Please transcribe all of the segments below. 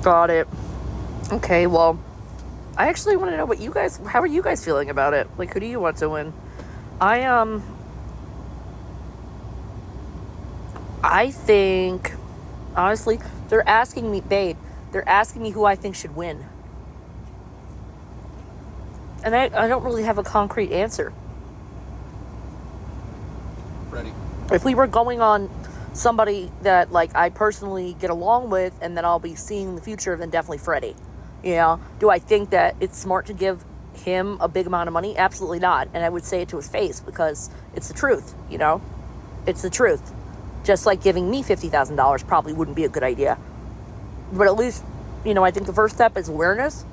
Got it. Okay, well, I actually want to know what you guys, how are you guys feeling about it? Like, who do you want to win? I, I think, honestly, they're asking me, babe, they're asking me who I think should win. And I don't really have a concrete answer. Ready. If we were going on somebody that, like, I personally get along with and that I'll be seeing in the future, then definitely Freddie. You know, do I think that it's smart to give him a big amount of money? Absolutely not. And I would say it to his face because it's the truth, you know? It's the truth. Just like giving me $50,000 probably wouldn't be a good idea. But at least, you know, I think the first step is awareness.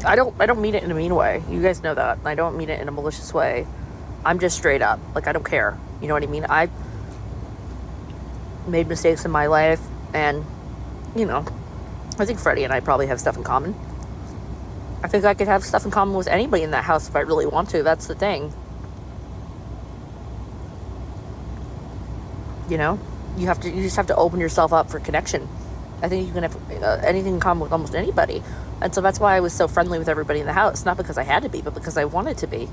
I don't mean it in a mean way. You guys know that. I don't mean it in a malicious way. I'm just straight up. Like, I don't care. You know what I mean? I've made mistakes in my life, and, you know, I think Freddie and I probably have stuff in common. I think I could have stuff in common with anybody in that house if I really want to. That's the thing. You know? You just have to open yourself up for connection. I think you can have anything in common with almost anybody. And so that's why I was so friendly with everybody in the house. Not because I had to be, but because I wanted to be.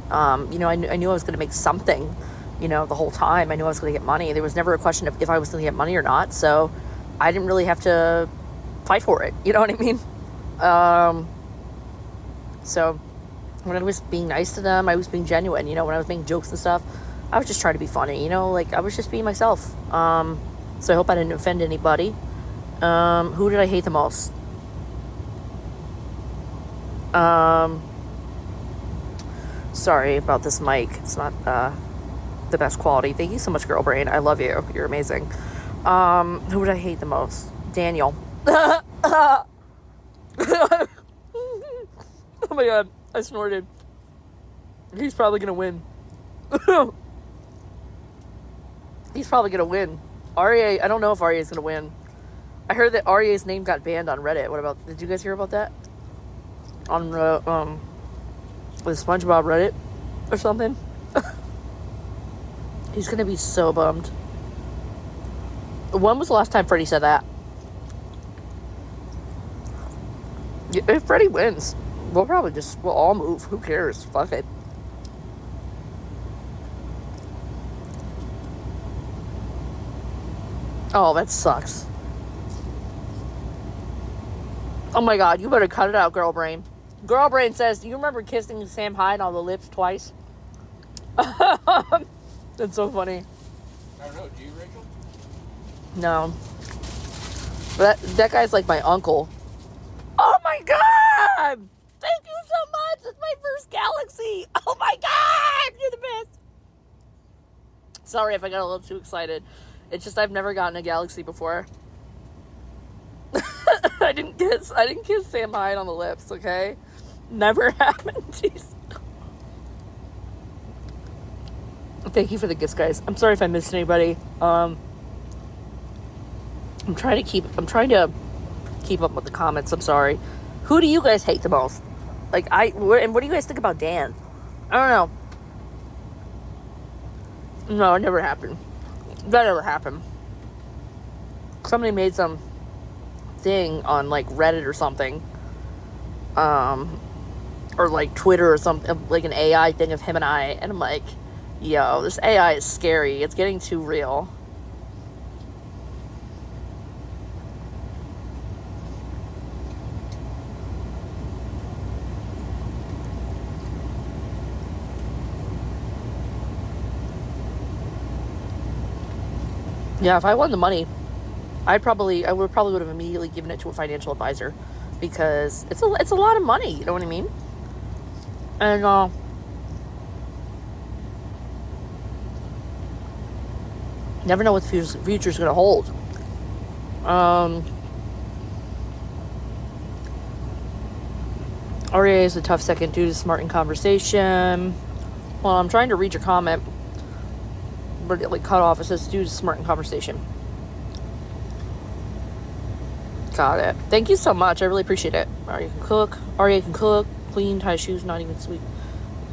You know, I knew I was going to make something, you know, the whole time. I knew I was going to get money. There was never a question of if I was going to get money or not. So I didn't really have to fight for it. You know what I mean? So when I was being nice to them, I was being genuine. You know, when I was making jokes and stuff, I was just trying to be funny. You know, like, I was just being myself. So I hope I didn't offend anybody. Who did I hate the most? Sorry about this mic. It's not the best quality. Thank you so much, Girl Brain. I love you. You're amazing. Who would I hate the most? Daniel. Oh my god, I snorted. He's probably gonna win. He's probably gonna win. REA, I don't know if REA is gonna win. I heard that REA's name got banned on Reddit. What about, did you guys hear about that? On the SpongeBob Reddit or something? He's gonna be so bummed. When was the last time Freddie said that? If Freddie wins, we'll all move. Who cares? Fuck it. Oh, that sucks. Oh my god, you better cut it out, Girl Brain. Girl Brain says, do you remember kissing Sam Hyde on the lips twice? That's so funny. I don't know. Do you, Rachel? No. But that guy's like my uncle. Oh my god! Thank you so much! It's my first Galaxy! Oh my god! You're the best! Sorry if I got a little too excited. It's just I've never gotten a Galaxy before. I didn't kiss Sam Hyde on the lips, okay? Never happened. Jeez. Thank you for the gifts, guys. I'm sorry if I missed anybody. I'm trying to keep up with the comments. I'm sorry. Who do you guys hate the most? Like, and what do you guys think about Dan? I don't know. No, it never happened. That never happened. Somebody made some thing on, like, Reddit or something. Or, like, Twitter or something, like an AI thing of him and I. And I'm like, yo, this AI is scary. It's getting too real. Yeah, if I won the money, I would probably would have immediately given it to a financial advisor, because it's a lot of money. You know what I mean? And never know what the future's gonna hold. REA is a tough second due to smart in conversation. Well, I'm trying to read your comment, but it like cut off. It says due to smart in conversation. Got it. Thank you so much. I really appreciate it. Arya can cook. Arya can cook. Clean, tie shoes, not even sweet.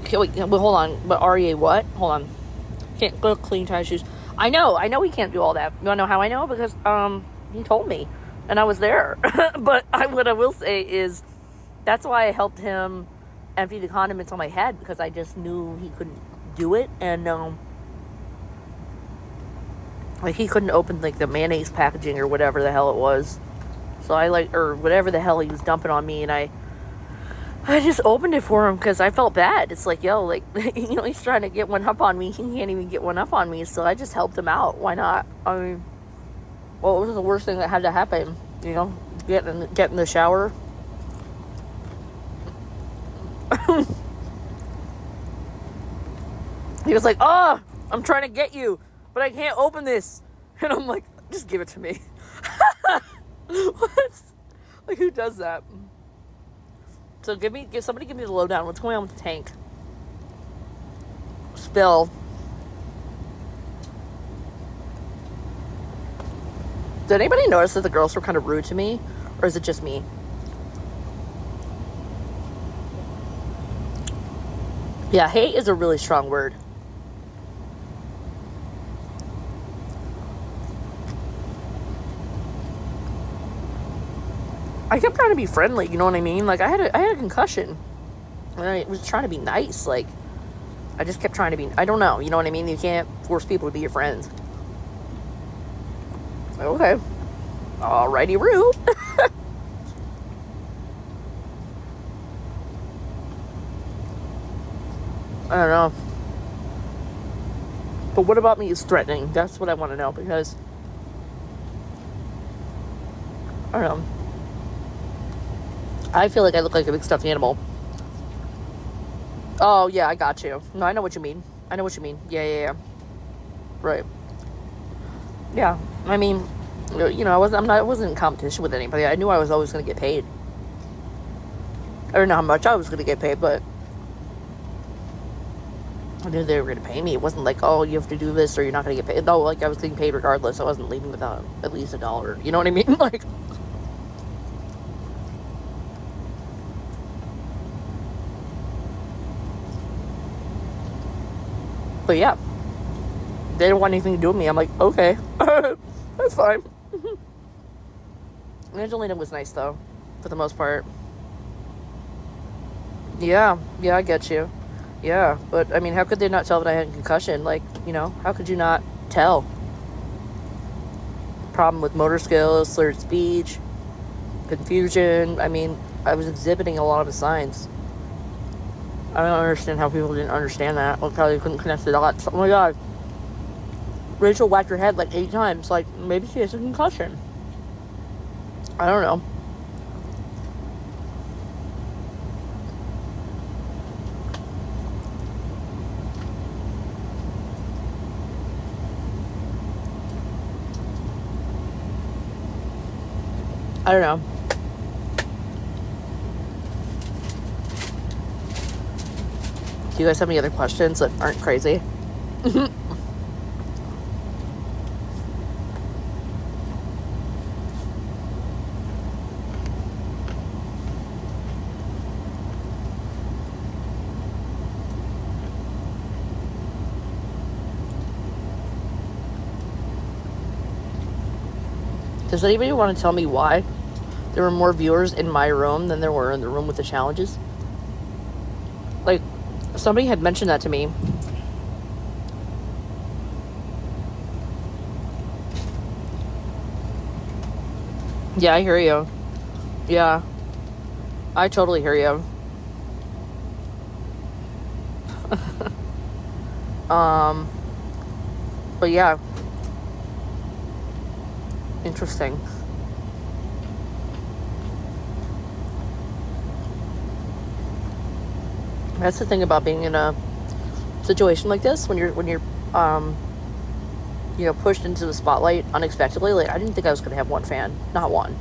Okay, wait, hold on. But Arya what? Hold on. Can't cook, clean, tie shoes. I know he can't do all that. You wanna know how I know? Because he told me, and I was there. But what I will say is, that's why I helped him empty the condiments on my head, because I just knew he couldn't do it, and like he couldn't open like the mayonnaise packaging or whatever the hell it was. So or whatever the hell he was dumping on me, and I just opened it for him because I felt bad. It's like, yo, like, he's trying to get one up on me. He can't even get one up on me. So I just helped him out. Why not? I mean, what was the worst thing that had to happen? Get in the shower. He was like, oh, I'm trying to get you, but I can't open this. And I'm like, just give it to me. What? Like, who does that? So somebody give me the lowdown. What's going on with the tank? Spill. Did anybody notice that the girls were kind of rude to me? Or is it just me? Yeah, hate is a really strong word. I kept trying to be friendly, you know what I mean? Like, I had a concussion. And I was trying to be nice. Like, I just kept trying to be... I don't know, you know what I mean? You can't force people to be your friends. Okay. Alrighty, rude. I don't know. But what about me is threatening? That's what I want to know, because... I don't know. I feel like I look like a big stuffed animal. Oh, yeah, I got you. No, I know what you mean. Yeah. Right. Yeah. I mean, I wasn't in competition with anybody. I knew I was always going to get paid. I don't know how much I was going to get paid, but I knew they were going to pay me. It wasn't like, oh, you have to do this or you're not going to get paid. No, like, I was getting paid regardless. I wasn't leaving without at least $1. You know what I mean? Like... But yeah, they didn't want anything to do with me. I'm like, okay, that's fine. Angelina was nice though, for the most part. Yeah, I get you. Yeah, but I mean, how could they not tell that I had a concussion? Like, how could you not tell? Problem with motor skills, slurred speech, confusion. I mean, I was exhibiting a lot of the signs. I don't understand how people didn't understand that. Or probably couldn't connect the dots. Oh my god. Rachel whacked her head like 8 times. Like, maybe she has a concussion. I don't know. I don't know. Do you guys have any other questions that aren't crazy? Does anybody want to tell me why there were more viewers in my room than there were in the room with the challenges? Like, somebody had mentioned that to me. Yeah, I hear you. Yeah. I totally hear you. But yeah. Interesting. That's the thing about being in a situation like this, when you're pushed into the spotlight unexpectedly. Like, I didn't think I was going to have one fan, not one.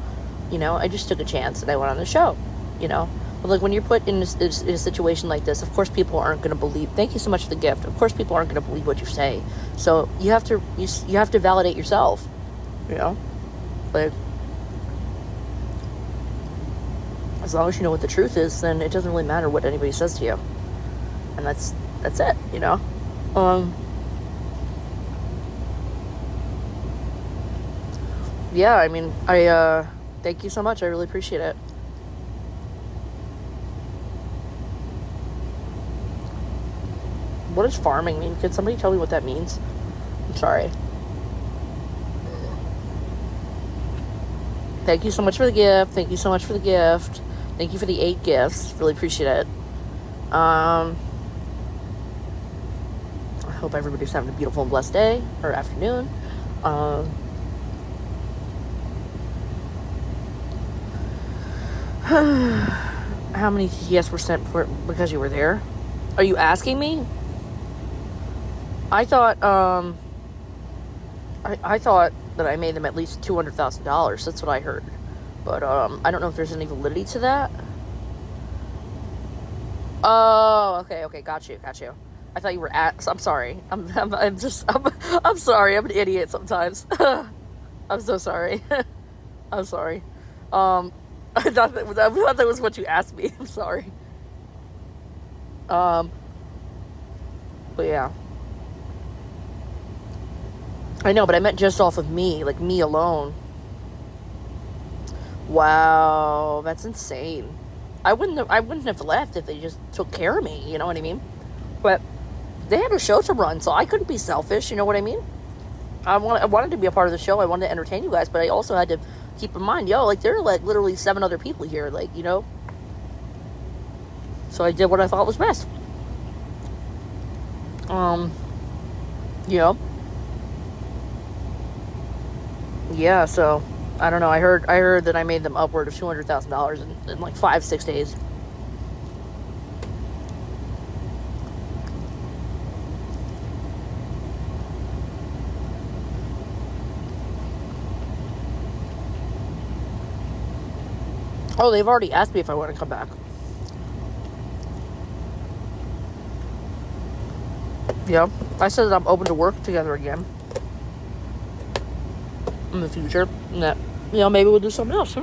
I just took a chance and I went on the show. But like, when you're put in a situation like this, of course people aren't going to believe. Thank you so much for the gift. Of course people aren't going to believe what you say. So you have to validate yourself. Like, As long as you know what the truth is, then it doesn't really matter what anybody says to you. And that's it, you know? Yeah, I mean, thank you so much. I really appreciate it. What does farming mean? Can somebody tell me what that means? I'm sorry. Thank you so much for the gift. Thank you so much for the gift. Thank you for the 8 gifts. Really appreciate it. I hope everybody's having a beautiful and blessed day or afternoon. How many TTS were sent because you were there? Are you asking me? I thought I thought that I made them at least $200,000. That's what I heard. But I don't know if there's any validity to that. Oh, okay, got you. I thought you were I'm sorry. I'm sorry. I'm an idiot sometimes. I'm so sorry. I'm sorry. I thought that was what you asked me. I'm sorry. But yeah. I know, but I meant just off of me, like me alone. Wow, that's insane. I wouldn't have left if they just took care of me, you know what I mean? But they had a show to run, so I couldn't be selfish, you know what I mean? I wanted to be a part of the show. I wanted to entertain you guys, but I also had to keep in mind, like there are like literally 7 other people here, like, you know? So I did what I thought was best. You know? Yeah, so I don't know. I heard that I made them upward of $200,000 in like 5-6 days. Oh, they've already asked me if I want to come back. Yeah, I said that I'm open to work together again in the future, and that, you know, maybe we'll do something else.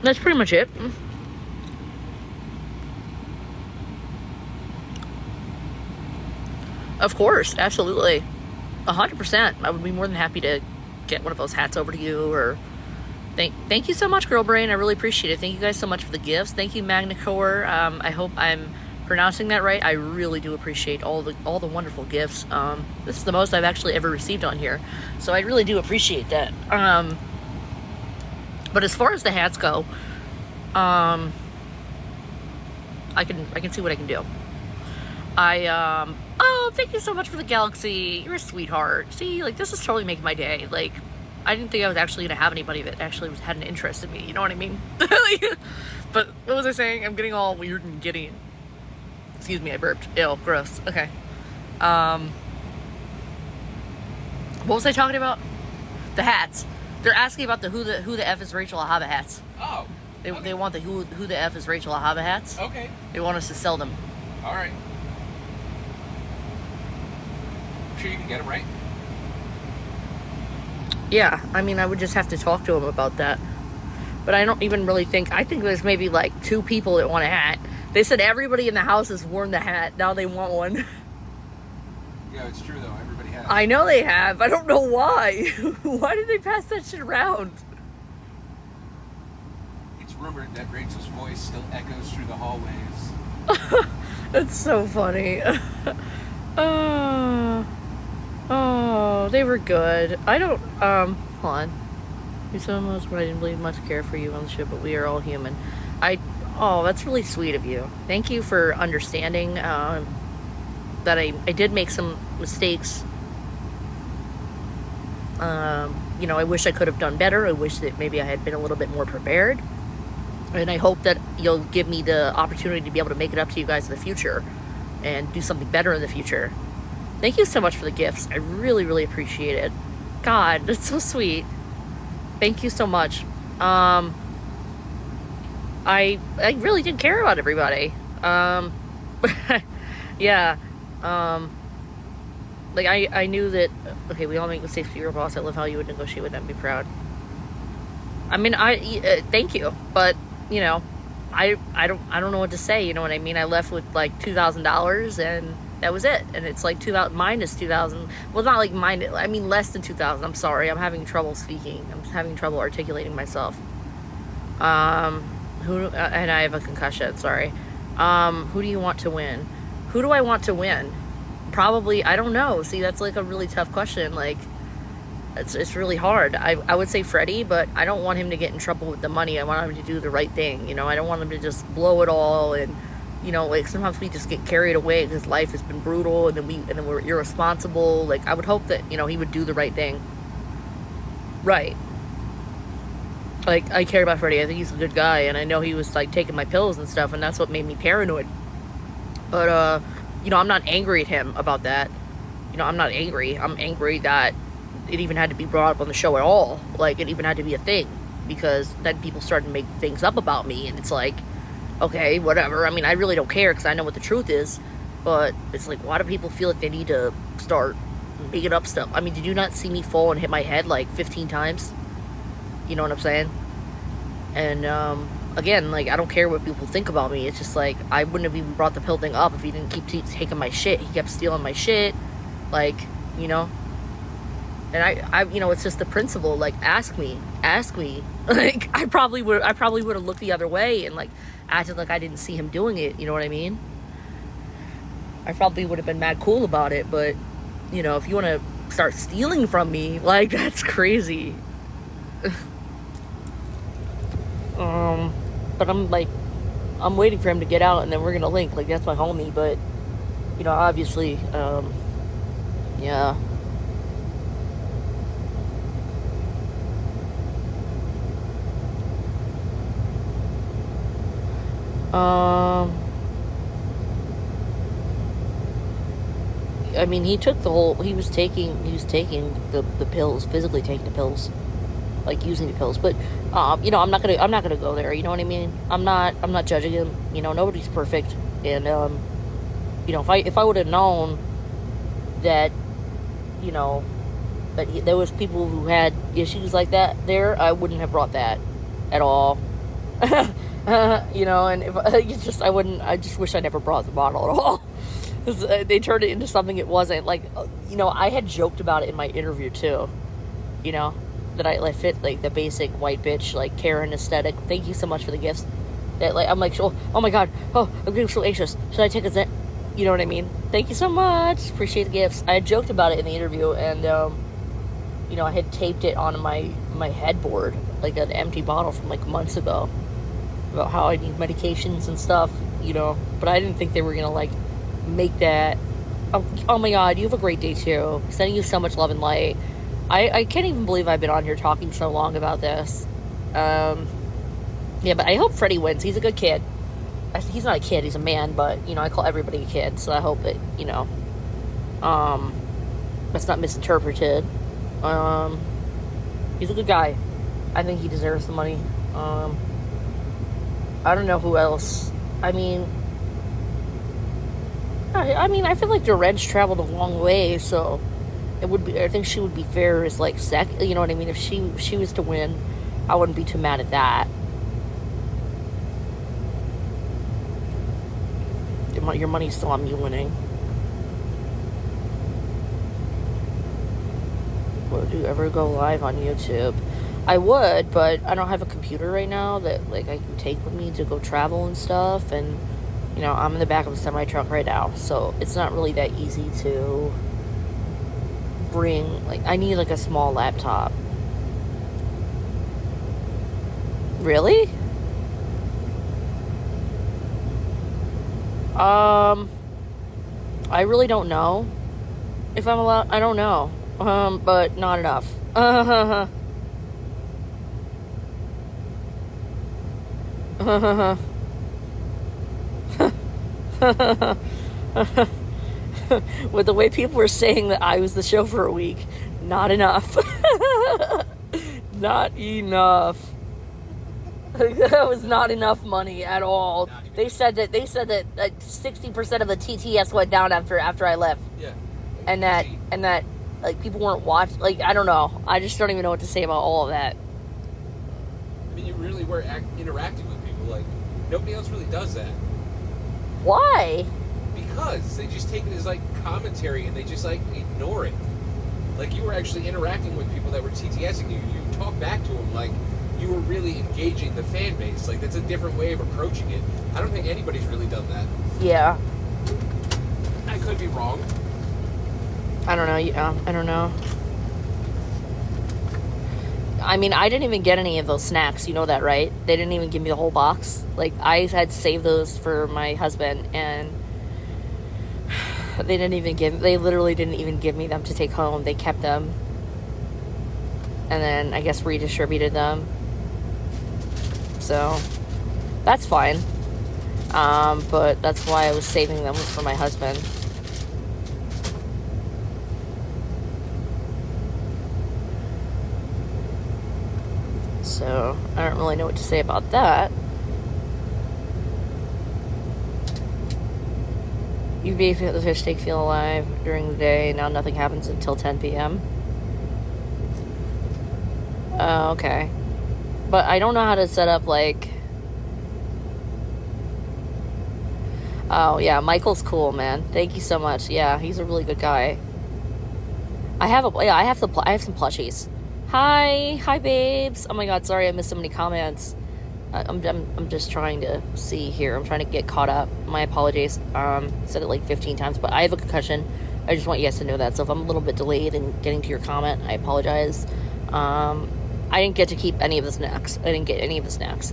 That's pretty much it. Of course, absolutely, 100%. I would be more than happy to get one of those hats over to you. Or thank you so much, Girl Brain. I really appreciate it. Thank you guys so much for the gifts. Thank you, Magnacore. I hope I'm pronouncing that right. I really do appreciate all the wonderful gifts. This is the most I've actually ever received on here, so I really do appreciate that. But as far as the hats go, I can see what I can do. Oh, thank you so much for the galaxy. You're a sweetheart. See, like, this is totally making my day. Like, I didn't think I was actually gonna have anybody that actually had an interest in me. You know what I mean? But what was I saying? I'm getting all weird and giddy. Excuse me, I burped. Ew, gross. Okay. What was I talking about? The hats. They're asking about the who the F is Rachel Ahava hats. Oh. Okay. They want the who the F is Rachel Ahava hats. Okay. They want us to sell them. All right. Sure you can get them, right? Yeah, I mean, I would just have to talk to them about that. But I don't even really think... I think there's maybe like 2 people that want a hat. They said everybody in the house has worn the hat. Now they want one. Yeah, it's true, though. Everybody has. I know they have. I don't know why. Why did they pass that shit around? It's rumored that Rachel's voice still echoes through the hallways. That's so funny. Oh, they were good. I don't, hold on. You said almost when I didn't believe much care for you on the ship, but we are all human. Oh, that's really sweet of you. Thank you for understanding, that I did make some mistakes. You know, I wish I could have done better. I wish that maybe I had been a little bit more prepared. And I hope that you'll give me the opportunity to be able to make it up to you guys in the future and do something better in the future. Thank you so much for the gifts. I really, really appreciate it. God, that's so sweet. Thank you so much. I really did care about everybody. Yeah. Like, I knew that, okay, we all make mistakes to your boss. I love how you would negotiate with them and be proud. I mean, thank you, but you know, I don't know what to say. You know what I mean? I left with like $2,000, and that was it. And it's like 2,000 minus 2,000. Well, not like minus. I mean less than 2,000. I'm sorry. I'm having trouble speaking. I'm having trouble articulating myself. And I have a concussion. Sorry. Who do you want to win? Who do I want to win? Probably, I don't know. See, that's like a really tough question. Like, it's really hard. I would say Freddie, but I don't want him to get in trouble with the money. I want him to do the right thing. You know, I don't want him to just blow it all. And, you know, like sometimes we just get carried away because life has been brutal, and then we're irresponsible. Like, I would hope that, you know, he would do the right thing. Right. Like, I care about Freddie. I think he's a good guy, and I know he was like taking my pills and stuff, and that's what made me paranoid. But you know, I'm not angry at him about that. You know, I'm not angry. I'm angry that it even had to be brought up on the show at all. Like, it even had to be a thing, because then people started to make things up about me, and it's like, okay, whatever. I mean, I really don't care because I know what the truth is, but it's like, why do people feel like they need to start making up stuff? I mean, did you not see me fall and hit my head like 15 times? You know what I'm saying? And again, like, I don't care what people think about me. It's just like, I wouldn't have even brought the pill thing up if he didn't keep taking my shit. He kept stealing my shit, like, you know. And I you know, it's just the principle. Like, ask me. Like, I probably would have looked the other way and like acted like I didn't see him doing it. You know what I mean? I probably would have been mad cool about it. But, you know, if you want to start stealing from me, like, that's crazy. But I'm waiting for him to get out, and then we're gonna link. Like, that's my homie. But, you know, obviously, yeah. I mean, he was taking the pills, physically taking the pills, like using the pills. But, you know, I'm not gonna go there. You know what I mean? I'm not judging him. You know, nobody's perfect. And, you know, if I would have known that, you know, that there was people who had issues like that there, I wouldn't have brought that at all. You know, and if I just wish I never brought the bottle at all. They turned it into something it wasn't. Like, you know, I had joked about it in my interview too, you know, that I like fit like the basic white bitch, like, Karen aesthetic. Thank you so much for the gifts. That, like, I'm like, oh my god, oh, I'm getting so anxious. Should I take a Zen? You know what I mean? Thank you so much. Appreciate the gifts. I had joked about it in the interview, and you know, I had taped it on my headboard, like an empty bottle from like months ago, about how I need medications and stuff, you know. But I didn't think they were gonna like make that. Oh my god, you have a great day too. Sending you so much love and light. I can't even believe I've been on here talking so long about this. Yeah, but I hope Freddie wins. He's a good kid. He's not a kid, he's a man, but, you know, I call everybody a kid, so I hope that, you know, that's not misinterpreted. He's a good guy. I think he deserves the money. I don't know who else. I mean, I feel like Durant's traveled a long way, so it would be. I think she would be fair as like you know what I mean. If she was to win, I wouldn't be too mad at that. Your money's still on me winning. Would you ever go live on YouTube? I would, but I don't have a computer right now that like I can take with me to go travel and stuff. And, you know, I'm in the back of a semi truck right now, so it's not really that easy to bring. Like, I need like a small laptop. Really? I really don't know if I'm allowed. I don't know. But not enough. With the way people were saying that I was the show for a week, not enough. Not enough. That was not enough money at all. They said that 60% of the TTS went down after I left. Yeah. And that like people weren't watching. Like, I don't know. I just don't even know what to say about all of that. I mean, you really were interacting with people. Like, nobody else really does that. Why? Because they just take it as, like, commentary and they just, like, ignore it. Like, you were actually interacting with people that were TTSing you. You talk back to them like you were really engaging the fan base. Like, that's a different way of approaching it. I don't think anybody's really done that. Yeah. I could be wrong. I don't know. Yeah, I don't know. I mean, I didn't even get any of those snacks. You know that, right? They didn't even give me the whole box. Like, I had saved those for my husband, and they literally didn't even give me them to take home. They kept them. And then, I guess, redistributed them. So, that's fine. But that's why I was saving them for my husband. So, I don't really know what to say about that. You basically let the fish tank feel alive during the day. Now nothing happens until 10 p.m. Oh, okay. But I don't know how to set up, like... Oh, yeah, Michael's cool, man. Thank you so much. Yeah, he's a really good guy. I have some plushies. Hi, babes. Oh my god, sorry I missed so many comments. I'm just trying to see here. I'm trying to get caught up. My apologies. Said it like 15 times, but I have a concussion. I just want you guys to know that. So if I'm a little bit delayed in getting to your comment, I apologize. I didn't get to keep any of the snacks.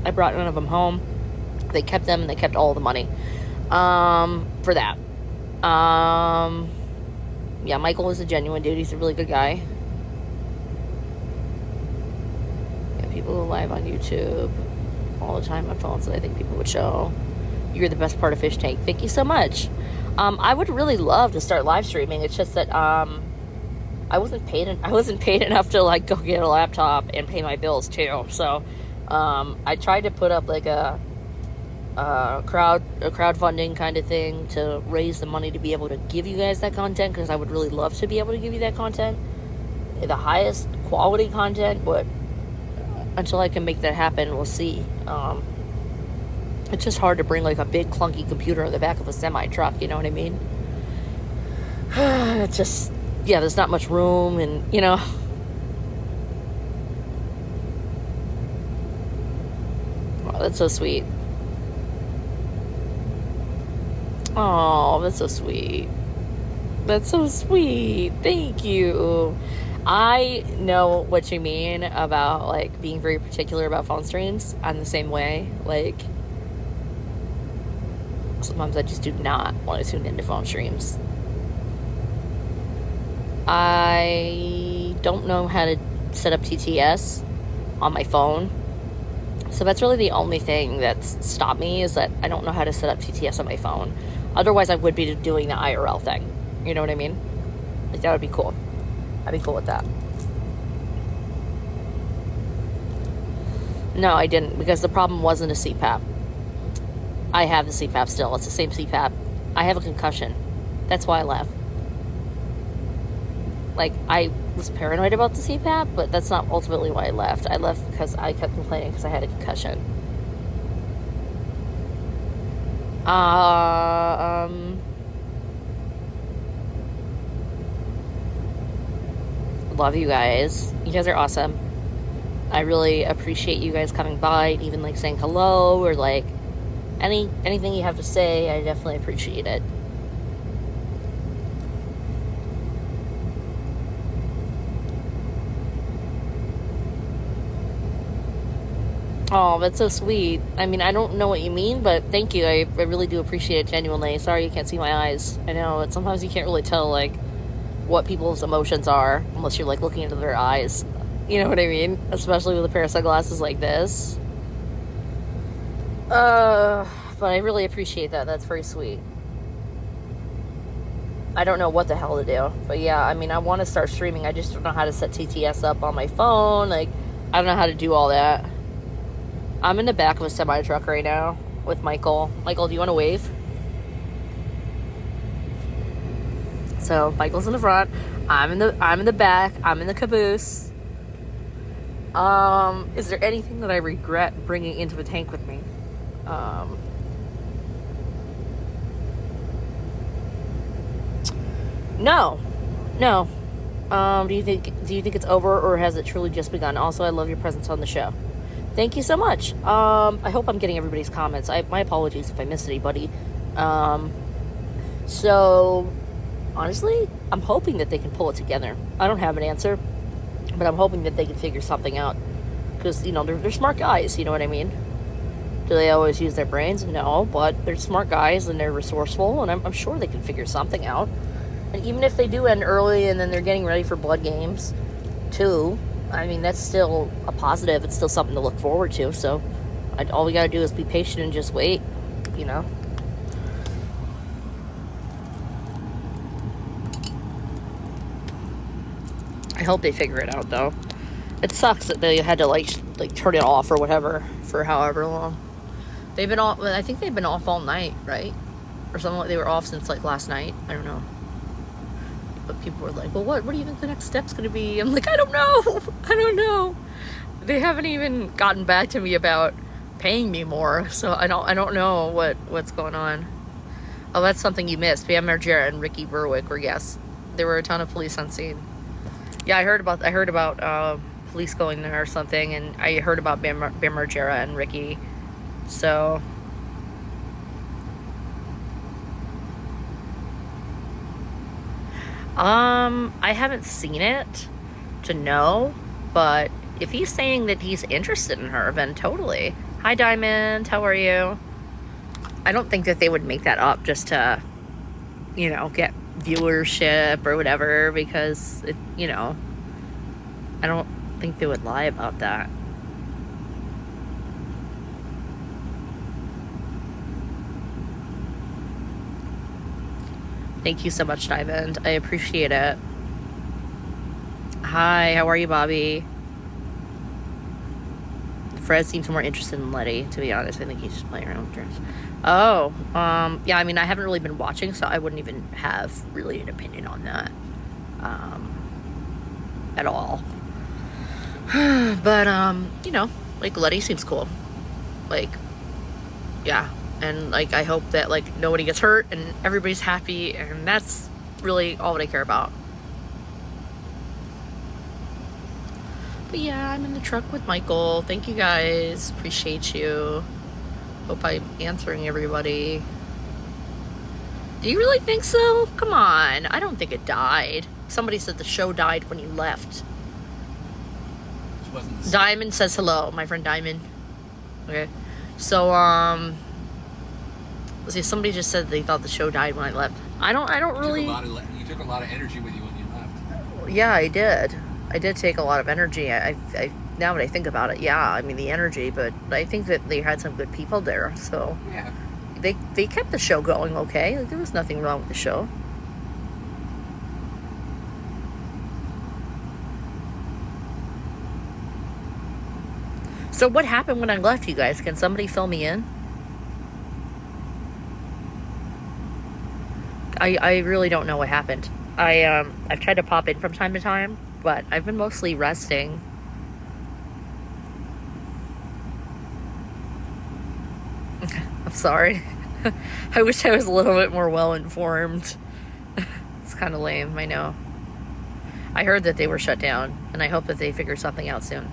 I brought none of them home. They kept them, and they kept all the money. For that. Yeah, Michael is a genuine dude. He's a really good guy. Yeah, people go live on YouTube all the time on phones that I think people would show. You're the best part of Fishtank. Thank you so much. I would really love to start live streaming. It's just that I wasn't paid enough to like go get a laptop and pay my bills too. So I tried to put up like a crowdfunding kind of thing to raise the money to be able to give you guys that content, because I would really love to be able to give you that content, the highest quality content. But until I can make that happen, we'll see. It's just hard to bring like a big clunky computer in the back of a semi truck, you know what I mean? It's just, yeah, there's not much room, and you know. Oh, that's so sweet. Oh, that's so sweet. That's so sweet. Thank you. I know what you mean about like being very particular about phone streams. I'm the same way. Like, sometimes I just do not want to tune into phone streams. I don't know how to set up TTS on my phone. So that's really the only thing that's stopped me, is that I don't know how to set up TTS on my phone. Otherwise, I would be doing the IRL thing. You know what I mean? Like, that would be cool. I'd be cool with that. No, I didn't, because the problem wasn't a CPAP. I have the CPAP still. It's the same CPAP. I have a concussion. That's why I left. Like, I was paranoid about the CPAP, but that's not ultimately why I left. I left because I kept complaining because I had a concussion. Love you guys. You guys are awesome. I really appreciate you guys coming by and even like saying hello, or like anything you have to say. I definitely appreciate it. Oh, that's so sweet. I mean, I don't know what you mean, but thank you. I really do appreciate it, genuinely. Sorry you can't see my eyes. I know, but sometimes you can't really tell, like, what people's emotions are unless you're, like, looking into their eyes. You know what I mean? Especially with a pair of sunglasses like this. But I really appreciate that. That's very sweet. I don't know what the hell to do. But yeah, I mean, I want to start streaming. I just don't know how to set TTS up on my phone. Like, I don't know how to do all that. I'm in the back of a semi-truck right now with Michael. Michael, do you want to wave? So, Michael's in the front. I'm in the back. I'm in the caboose. Is there anything that I regret bringing into the tank with me? No. No. Do you think it's over, or has it truly just begun? Also, I love your presence on the show. Thank you so much. I hope I'm getting everybody's comments. My apologies if I missed anybody. So honestly, I'm hoping that they can pull it together. I don't have an answer, but I'm hoping that they can figure something out, because, you know, they're smart guys, you know what I mean? Do they always use their brains? No, but they're smart guys and they're resourceful, and I'm sure they can figure something out. And even if they do end early and then they're getting ready for blood games too, I mean, that's still a positive. It's still something to look forward to. So all we gotta do is be patient and just wait, you know? I hope they figure it out, though. It sucks that they had to like turn it off or whatever for however long. They've been off. I think they've been off all night, right? Or something. Like they were off since like last night. I don't know. But people were like, "Well, what do you think the next step's going to be?" I'm like, "I don't know. I don't know." They haven't even gotten back to me about paying me more, so I don't know what's going on. Oh, that's something you missed. Bam Margera and Ricky Berwick were guests. There were a ton of police on scene. Yeah, I heard about police going there or something, and I heard about Bam Margera and Ricky. So I haven't seen it to know, but if he's saying that he's interested in her, then totally. Hi, Diamond. How are you? I don't think that they would make that up just to, you know, get viewership or whatever, because it, you know, I don't think they would lie about that. Thank you so much, Diamond. I appreciate it. Hi, how are you, Bobby? Fred seems more interested in Letty, to be honest. I think he's just playing around with dreams. Oh, yeah, I mean, I haven't really been watching, so I wouldn't even have really an opinion on that, at all. But, you know, like, Letty seems cool. Like, yeah. And, like, I hope that, like, nobody gets hurt and everybody's happy, and that's really all that I care about. But yeah, I'm in the truck with Michael. Thank you guys. Appreciate you. Hope I'm answering everybody. Do you really think so? Come on. I don't think it died. Somebody said the show died when you left. Diamond says hello. My friend Diamond. Okay. So, let's see, somebody just said they thought the show died when I left. I don't really... You took a lot of energy with you when you left. Yeah, I did. I did take a lot of energy. I now that I think about it, yeah, I mean, the energy, but I think that they had some good people there, so... Yeah. They kept the show going okay. Like, there was nothing wrong with the show. So what happened when I left, you guys? Can somebody fill me in? I really don't know what happened. I've tried to pop in from time to time, but I've been mostly resting. I'm sorry. I wish I was a little bit more well-informed. It's kind of lame, I know. I heard that they were shut down, and I hope that they figure something out soon.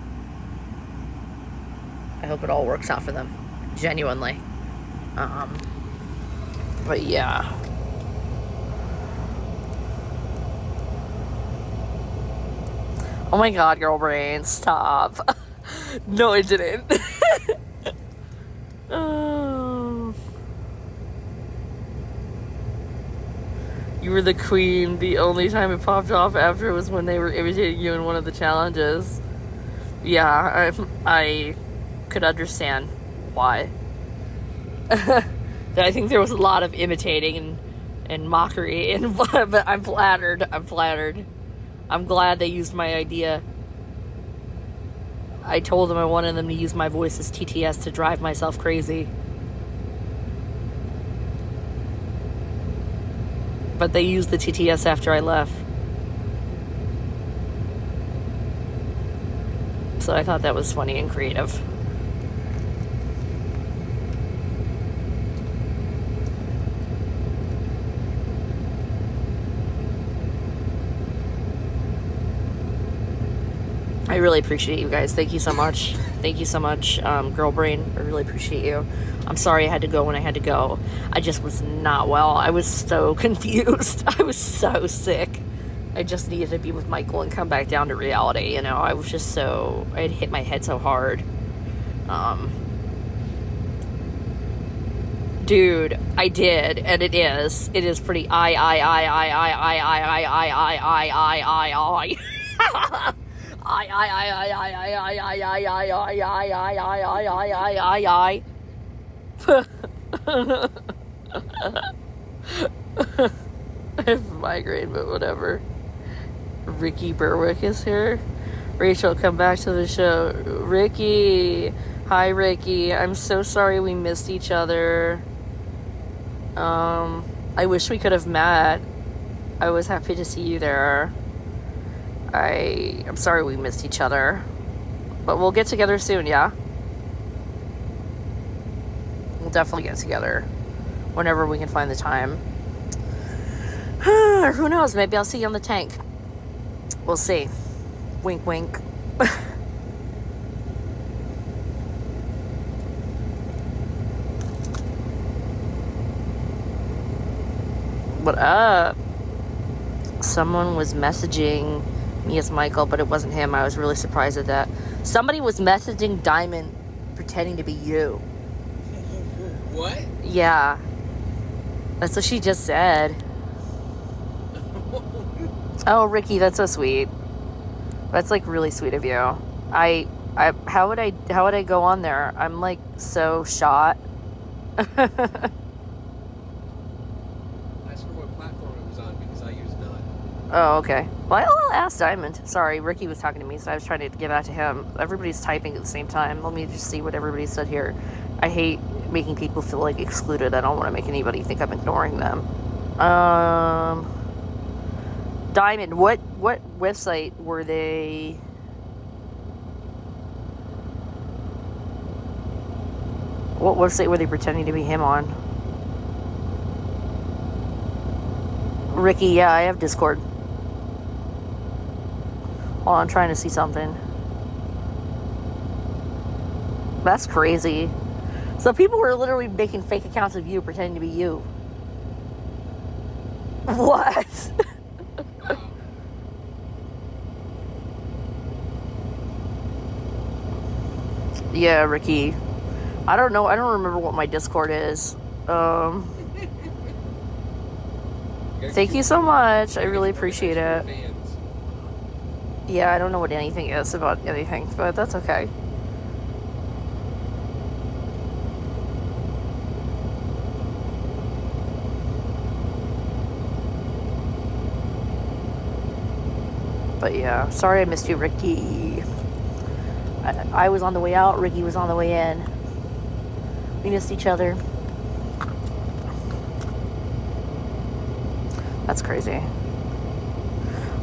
I hope it all works out for them. Genuinely. But yeah. Oh my god, girl brain, stop. No, it didn't. Oh. You were the queen. The only time it popped off after was when they were imitating you in one of the challenges. Yeah, I could understand why. I think there was a lot of imitating and mockery, but I'm flattered. I'm glad they used my idea. I told them I wanted them to use my voice as TTS to drive myself crazy. But they used the TTS after I left. So I thought that was funny and creative. I really appreciate you guys. Thank you so much. Thank you so much, Girl Brain. I really appreciate you. I'm sorry I had to go when I had to go. I just was not well. I was so confused. I was so sick. I just needed to be with Michael and come back down to reality. You know, I was just so, I had hit my head so hard. Dude, I did, and it is pretty I have a migraine, but whatever. Ricky Berwick is here. Rachel, come back to the show. Ricky. Hi, Ricky. I'm so sorry we missed each other. I wish we could have met. I was happy to see you there. I'm sorry we missed each other. But we'll get together soon, yeah? We'll definitely get together. Whenever we can find the time. Who knows? Maybe I'll see you on the tank. We'll see. Wink, wink. What up? Someone was messaging me as Michael, but it wasn't him. I was really surprised at that. Somebody was messaging Diamond pretending to be you. What? Yeah. That's what she just said. Oh, Ricky, that's so sweet. That's like really sweet of you. How would I go on there? I'm like so shot. Ask her what platform it was on because I use none. Oh, okay. Well, I'll ask Diamond. Sorry, Ricky was talking to me, so I was trying to get back to him. Everybody's typing at the same time. Let me just see what everybody said here. I hate making people feel like excluded. I don't want to make anybody think I'm ignoring them. Diamond, what website were they? What website were they pretending to be him on? Ricky, yeah, I have Discord. Hold on, I'm trying to see something. That's crazy. So people were literally making fake accounts of you pretending to be you. What? Yeah, Ricky. I don't know. I don't remember what my Discord is. Thank you so much. I really appreciate it. Yeah, I don't know what anything is about anything, but that's okay. But yeah, sorry I missed you, Ricky. I was on the way out, Ricky was on the way in. We missed each other. That's crazy.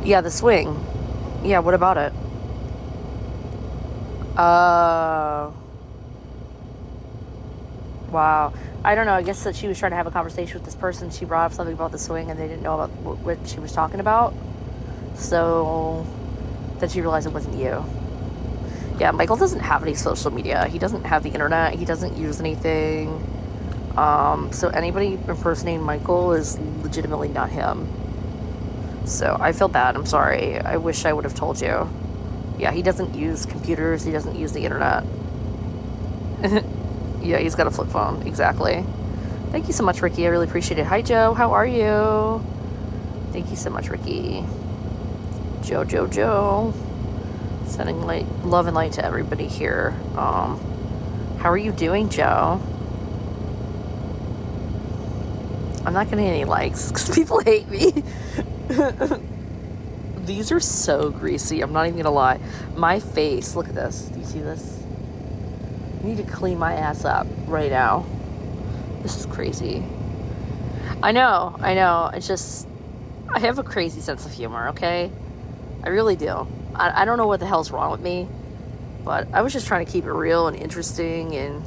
Yeah, the swing. Yeah, what about it? Wow. I don't know. I guess that she was trying to have a conversation with this person. She brought up something about the swing and they didn't know about what she was talking about. So then she realized it wasn't you. Yeah, Michael doesn't have any social media. He doesn't have the internet. He doesn't use anything. So anybody impersonating Michael is legitimately not him. So I feel bad. I'm sorry. I wish I would have told you. Yeah, he doesn't use computers. He doesn't use the internet. Yeah, he's got a flip phone. Exactly. Thank you so much, Ricky. I really appreciate it. Hi, Joe. How are you? Thank you so much, Ricky. Joe. Sending love and light to everybody here. How are you doing, Joe? I'm not getting any likes because people hate me. These are so greasy. I'm not even gonna lie. My face, look at this. Do you see this? I need to clean my ass up right now. This is crazy. I know. It's just, I have a crazy sense of humor, okay? I really do. I don't know what the hell's wrong with me, but I was just trying to keep it real and interesting, and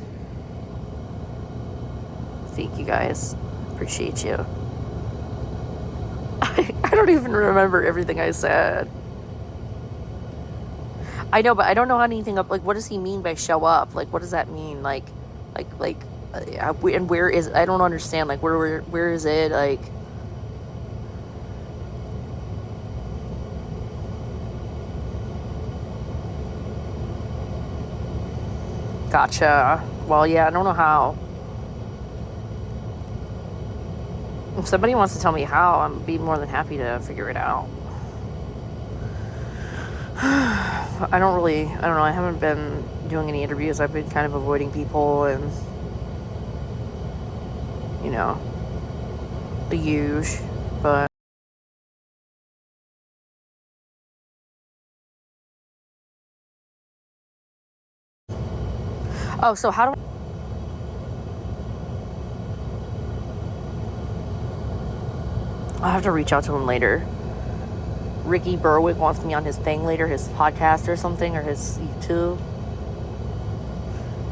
thank you guys. Appreciate you. I don't even remember everything I said. I know, but I don't know anything of, like, what does he mean by show up? Like, what does that mean? And where is, I don't understand, like, where is it, like, gotcha. Well, yeah, I don't know how. If somebody wants to tell me how, I'd be more than happy to figure it out. I don't know, I haven't been doing any interviews. I've been kind of avoiding people and, you know, the huge, but. Oh, so how do I'll have to reach out to him later. Ricky Berwick wants me on his thing later, his podcast or something, or his YouTube.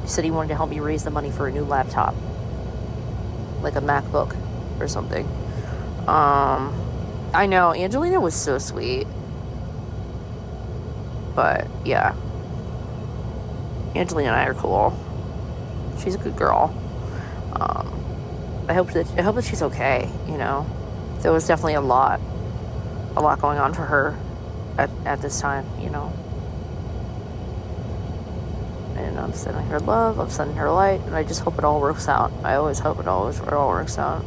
He said he wanted to help me raise the money for a new laptop, like a MacBook or something. I know, Angelina was so sweet. But, yeah. Angelina and I are cool. She's a good girl. I hope that she's okay, you know. There was definitely a lot going on for her at this time, you know. And I'm sending her love, I'm sending her light, and I just hope it all works out. I always hope it all works out.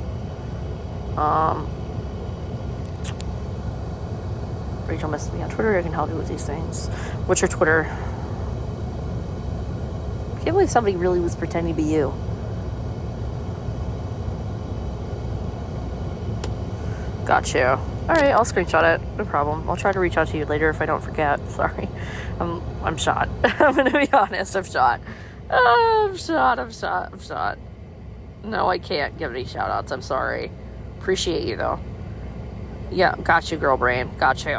Rachel messaged me on Twitter. I can help you with these things. What's your Twitter? I can't believe somebody really was pretending to be you. Got you. Alright, I'll screenshot it. No problem. I'll try to reach out to you later if I don't forget. Sorry. I'm shot. I'm gonna be honest. I'm shot. I'm shot. No, I can't give any shout outs. I'm sorry. Appreciate you though. Yeah, got you, girl brain. Got you.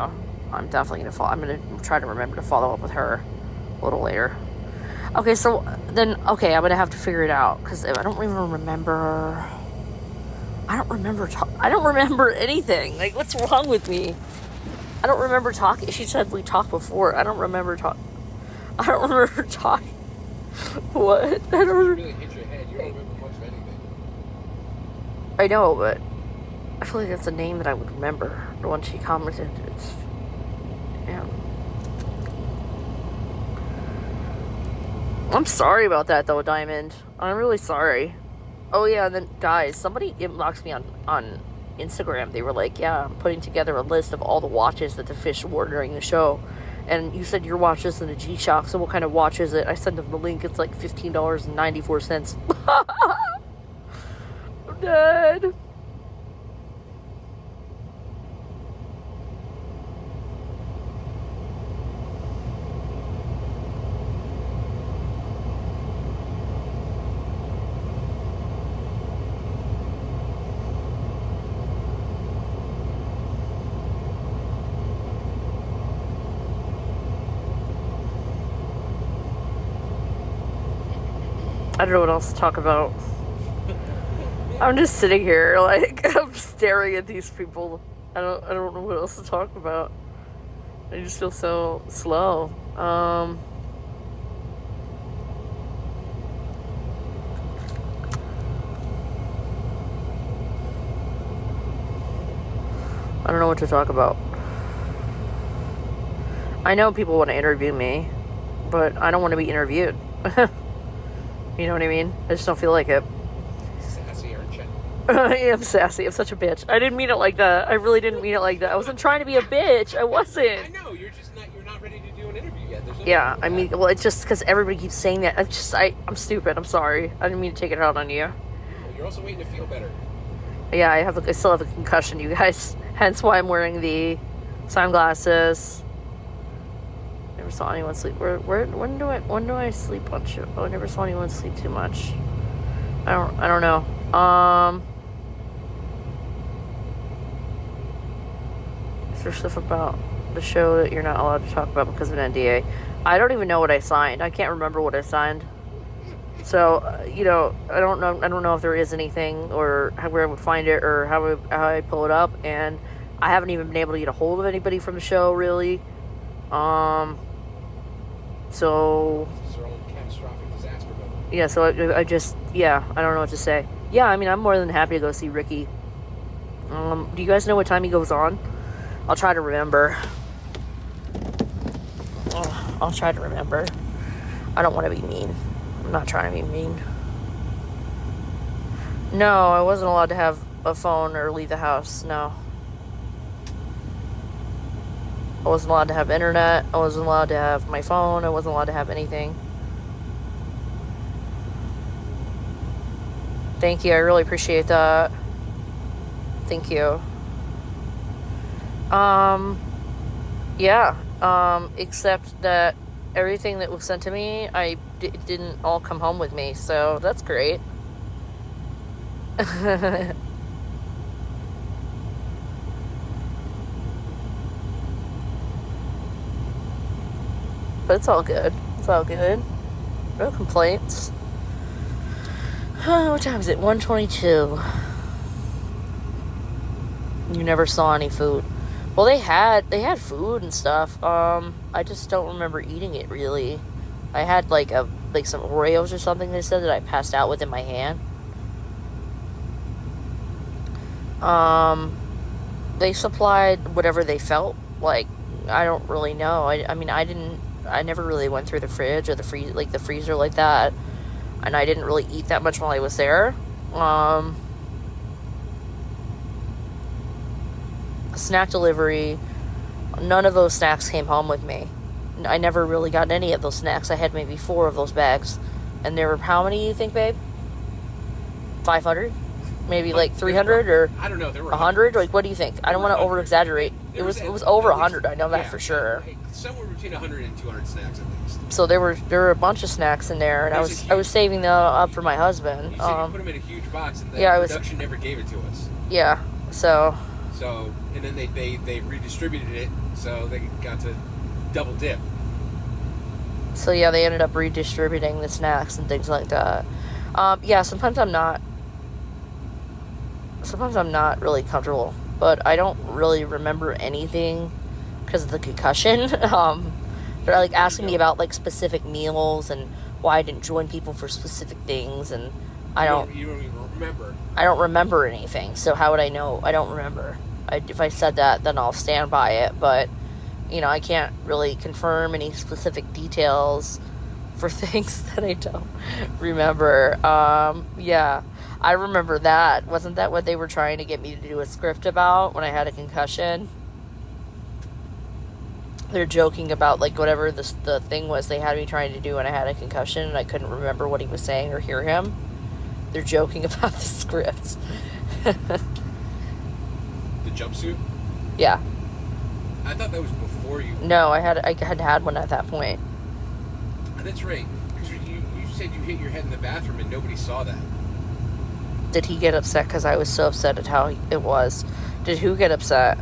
I'm definitely gonna follow. I'm gonna try to remember to follow up with her a little later. Okay, so then, I'm gonna have to figure it out because I don't even remember. I don't remember anything. Like, what's wrong with me? I don't remember talking. She said we talked before. I don't remember talking. What? I don't remember. Really hit your head. You don't remember much of anything. I know, but I feel like that's a name that I would remember. The one she commented. Yeah. I'm sorry about that, though, Diamond. I'm really sorry. Oh, yeah, and then, guys, somebody inboxed me on Instagram. They were like, yeah, I'm putting together a list of all the watches that the fish wore during the show. And you said your watch is in a G-Shock, so what kind of watch is it? I sent them the link. It's like $15.94. I'm dead. I don't know what else to talk about. I'm just sitting here, like, I'm staring at these people. I don't know what else to talk about. I just feel so slow. I don't know what to talk about. I know people want to interview me, but I don't want to be interviewed. You know what I mean? I just don't feel like it. Sassy, aren't you? I am sassy. I'm such a bitch. I didn't mean it like that. I really didn't mean it like that. I wasn't trying to be a bitch. I wasn't. I know. You're not ready to do an interview yet. Yeah, I mean, well, it's just because everybody keeps saying that. I'm stupid. I'm sorry. I didn't mean to take it out on you. You're also waiting to feel better. Yeah, I still have a concussion, you guys. Hence why I'm wearing the sunglasses. Never saw anyone sleep. When do I sleep on show? Oh, I never saw anyone sleep too much. I don't know. Is there stuff about the show that you're not allowed to talk about because of an NDA? I don't even know what I signed. I can't remember what I signed. So, I don't know if there is anything or where I would find it or how I pull it up. And I haven't even been able to get a hold of anybody from the show, really. So It's their own catastrophic disaster. But yeah, so I just, yeah, I don't know what to say. Yeah, I mean, I'm more than happy to go see Ricky. Do you guys know what time he goes on? I'll try to remember. I'll try to remember. I don't want to be mean. I'm not trying to be mean. No, I wasn't allowed to have a phone or leave the house. No. I wasn't allowed to have internet. I wasn't allowed to have my phone. I wasn't allowed to have anything. Thank you. I really appreciate that. Thank you. Yeah. Except that everything that was sent to me, didn't all come home with me. So that's great. But it's all good. It's all good. No complaints. What time is it? 1:22. You never saw any food. Well, they had food and stuff. I just don't remember eating it really. I had like some Oreos or something they said that I passed out with in my hand. They supplied whatever they felt like. I don't really know. I mean, I never really went through the fridge or the freezer like that. And I didn't really eat that much while I was there. Snack delivery, none of those snacks came home with me. I never really got any of those snacks. I had maybe 4 of those bags. And there were how many, you think, babe? 500? Maybe like 300 or I don't know. There were 100? Like, what do you think? I don't want to over-exaggerate. It was over 100. I know that for sure. Somewhere between 100 and 200 snacks at least. So there were a bunch of snacks in there, and I was saving them up for my husband. You said you put them in a huge box, and the production never gave it to us. Yeah. So and then they redistributed it, so they got to double dip. So yeah, they ended up redistributing the snacks and things like that. Yeah, sometimes I'm not really comfortable, but I don't really remember anything because of the concussion. They're like asking me about like specific meals and why I didn't join people for specific things, and you don't even remember. I don't remember anything, so how would I know? I don't remember. If I said that, then I'll stand by it, but I can't really confirm any specific details for things that I don't remember. Yeah, I remember that. Wasn't that what they were trying to get me to do a script about when I had a concussion? They're joking about like whatever the thing was they had me trying to do when I had a concussion and I couldn't remember what he was saying or hear him. They're joking about the script. The jumpsuit? Yeah. I thought that was before you. No, I had one at that point. That's right. Because you said you hit your head in the bathroom and nobody saw that. Did he get upset because I was so upset at how it was? Did who get upset?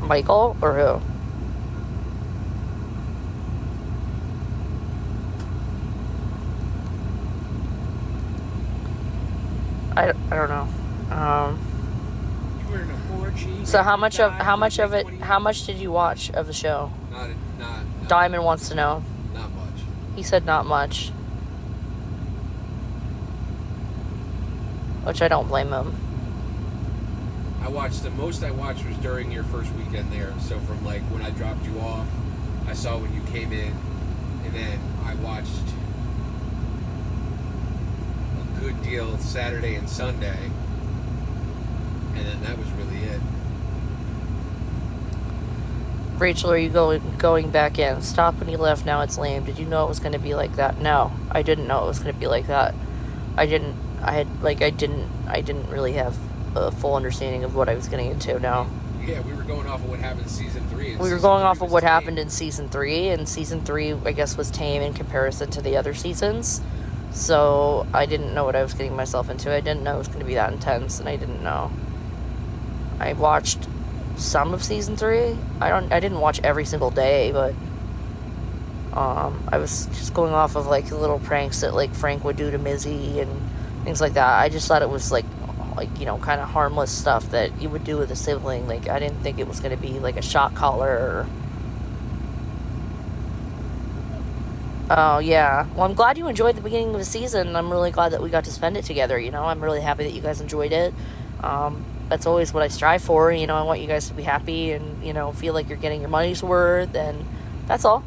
Michael or who? I don't know. You were in a 4G. So how much did you watch of the show? Not. Diamond wants to know. Not much. He said not much. Which I don't blame him. The most I watched was during your first weekend there. So from like when I dropped you off, I saw when you came in, and then I watched a good deal Saturday and Sunday, and then that was really it. Rachel, are you going back in? Stop when you left, now it's lame. Did you know it was going to be like that? No, I didn't know it was going to be like that. I didn't really have a full understanding of what I was getting into now. Yeah, we were going off of what happened in season 3. We were going off of what happened in season 3, and season 3, I guess, was tame in comparison to the other seasons. So I didn't know what I was getting myself into. I didn't know it was going to be that intense, and I didn't know. I watched some of season 3. I didn't watch every single day, but I was just going off of like little pranks that like Frank would do to Mizzy and things like that. I just thought it was like like, you know, kind of harmless stuff that you would do with a sibling. Like, I didn't think it was going to be like a shock collar or... Oh, yeah. Well, I'm glad you enjoyed the beginning of the season. I'm really glad that we got to spend it together, you know. I'm really happy that you guys enjoyed it. That's always what I strive for, you know. I want you guys to be happy and, you know, feel like you're getting your money's worth, and that's all.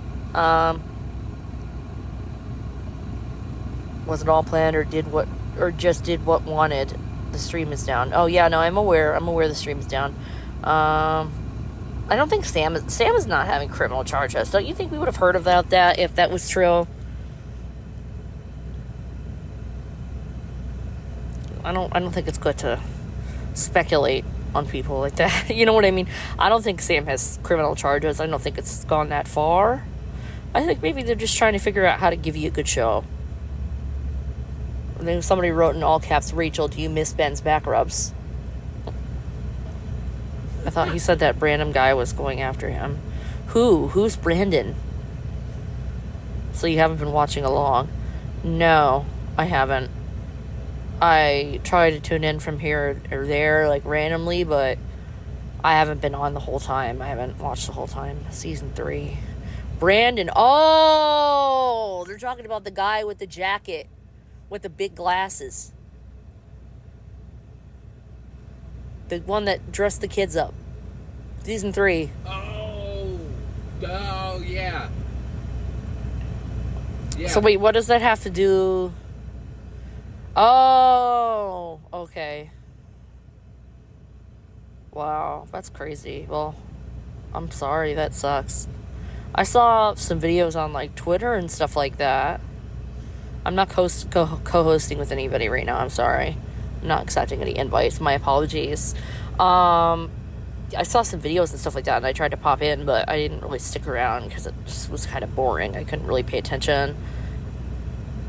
Wasn't all planned or just did what wanted. The stream is down. Oh, yeah, no, I'm aware the stream is down. I don't think Sam is not having criminal charges. Don't you think we would have heard about that if that was true? I don't think it's good to speculate on people like that. You know what I mean? I don't think Sam has criminal charges. I don't think it's gone that far. I think maybe they're just trying to figure out how to give you a good show. And then somebody wrote in all caps, "Rachel, do you miss Ben's back rubs?" I thought he said that random guy was going after him. Who's Brandon? So you haven't been watching along? No, I haven't. I try to tune in from here or there, like randomly, but I haven't been on the whole time. I haven't watched the whole time. Season 3. Brandon. Oh, they're talking about the guy with the jacket with the big glasses. The one that dressed the kids up. Season 3. Oh, yeah. Yeah. So wait, what does that have to do? Oh, okay. Wow, that's crazy. Well, I'm sorry, that sucks. I saw some videos on like Twitter and stuff like that. I'm not co-hosting with anybody right now. I'm sorry. I'm not accepting any invites. My apologies. I saw some videos and stuff like that, and I tried to pop in, but I didn't really stick around because it just was kind of boring. I couldn't really pay attention.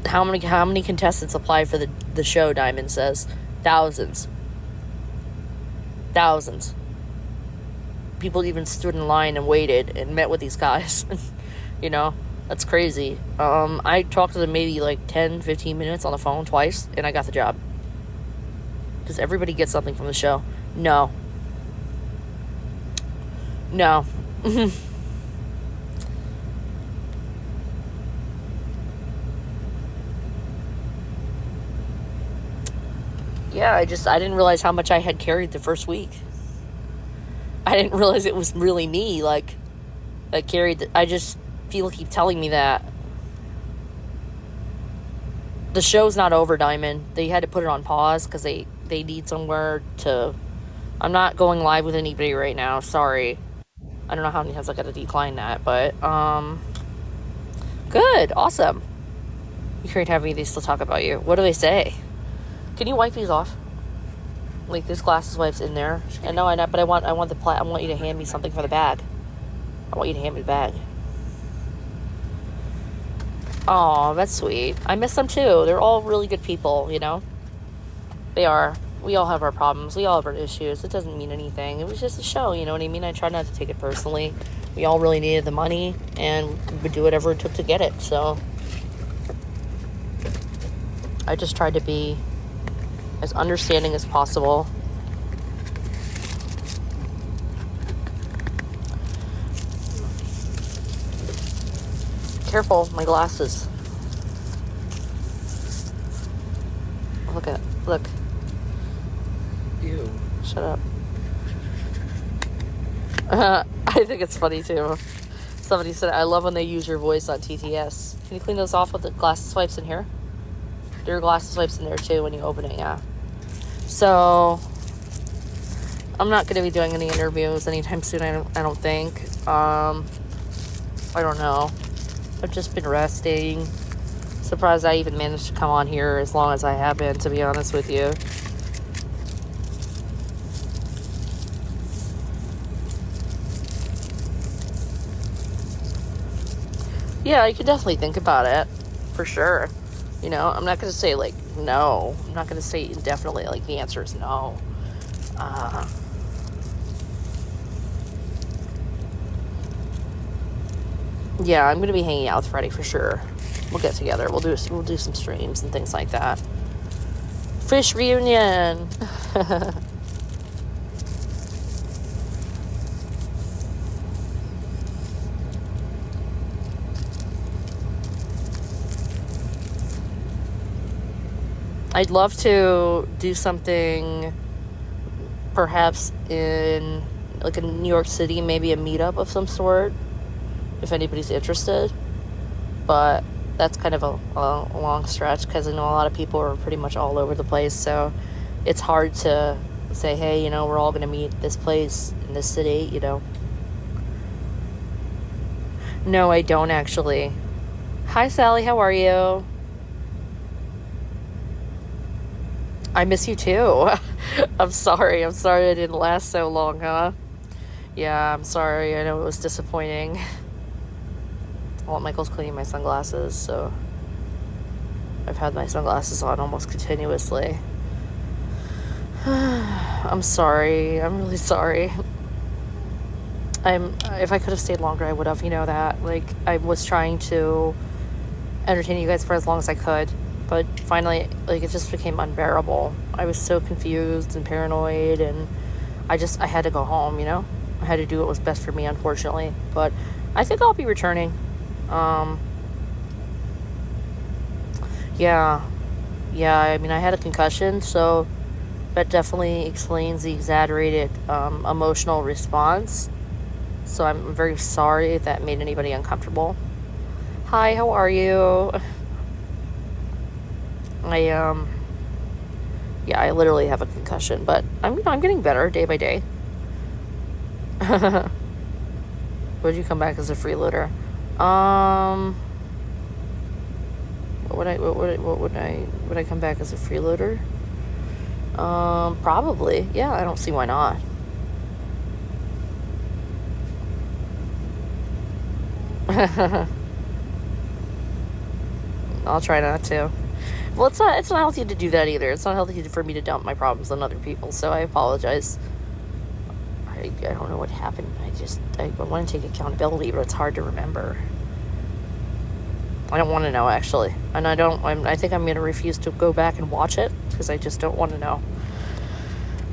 How many contestants applied for the show? Diamond says thousands. People even stood in line and waited and met with these guys. You know, that's crazy. I talked to them maybe like 10-15 minutes on the phone twice, and I got the job. Does everybody get something from the show? No. Yeah, I didn't realize how much I had carried the first week. I didn't realize it was really me, like, that carried I just, people keep telling me that. The show's not over, Diamond. They had to put it on pause because they need somewhere to... I'm not going live with anybody right now, sorry. I don't know how many times I got to decline that, but, good, awesome. You can't have me, they still talk about you. What do they say? Can you wipe these off? Like, there's glasses wipes in there. And no, but I want you to hand me something for the bag. I want you to hand me the bag. Aw, that's sweet. I miss them too. They're all really good people, you know? They are. We all have our problems. We all have our issues. It doesn't mean anything. It was just a show, you know what I mean? I try not to take it personally. We all really needed the money, and we would do whatever it took to get it, so... I just tried to be as understanding as possible. Careful, my glasses. Look. Ew. Shut up. I think it's funny too. Somebody said, I love when they use your voice on TTS. Can you clean those off with the glasses wipes in here? There are glasses wipes in there too when you open it, yeah. So, I'm not going to be doing any interviews anytime soon, I don't think. I don't know. I've just been resting. Surprised I even managed to come on here as long as I have been, to be honest with you. Yeah, you could definitely think about it. For sure. You know, I'm not going to say, like, no. I'm not going to say indefinitely, like, the answer is no. Yeah, I'm going to be hanging out with Freddie for sure. We'll get together. We'll do some streams and things like that. Fish reunion! I'd love to do something perhaps in like in New York City, maybe a meetup of some sort, if anybody's interested. But that's kind of a long stretch because I know a lot of people are pretty much all over the place. So it's hard to say, hey, you know, we're all going to meet this place in this city, you know. No, I don't actually. Hi, Sally. How are you? I miss you too. I'm sorry. I'm sorry I didn't last so long, huh? Yeah, I'm sorry. I know it was disappointing. Well, Michael's cleaning my sunglasses, so I've had my sunglasses on almost continuously. I'm sorry. I'm really sorry. If I could have stayed longer, I would have, you know that. Like, I was trying to entertain you guys for as long as I could, but finally, like, it just became unbearable. I was so confused and paranoid, and I had to go home, you know? I had to do what was best for me, unfortunately. But I think I'll be returning. Yeah, I mean, I had a concussion, so that definitely explains the exaggerated emotional response. So I'm very sorry if that made anybody uncomfortable. Hi, how are you? I literally have a concussion, but I'm getting better day by day. Would you come back as a freeloader? Would I come back as a freeloader? Probably. Yeah, I don't see why not. I'll try not to. Well, it's not healthy to do that either. It's not healthy for me to dump my problems on other people, so I apologize. I don't know what happened. I want to take accountability, but it's hard to remember. I don't want to know, actually. And I think I'm going to refuse to go back and watch it, because I just don't want to know.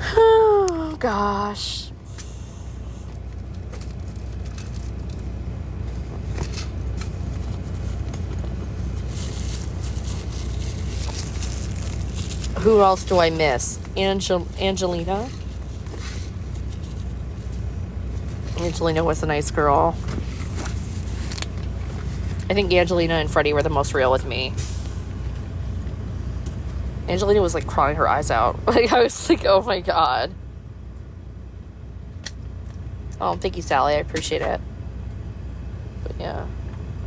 Oh, gosh. Who else do I miss? Angelina. Angelina was a nice girl. I think Angelina and Freddie were the most real with me. Angelina was like crying her eyes out. Like, I was like, oh my god. Oh, thank you, Sally. I appreciate it. But yeah,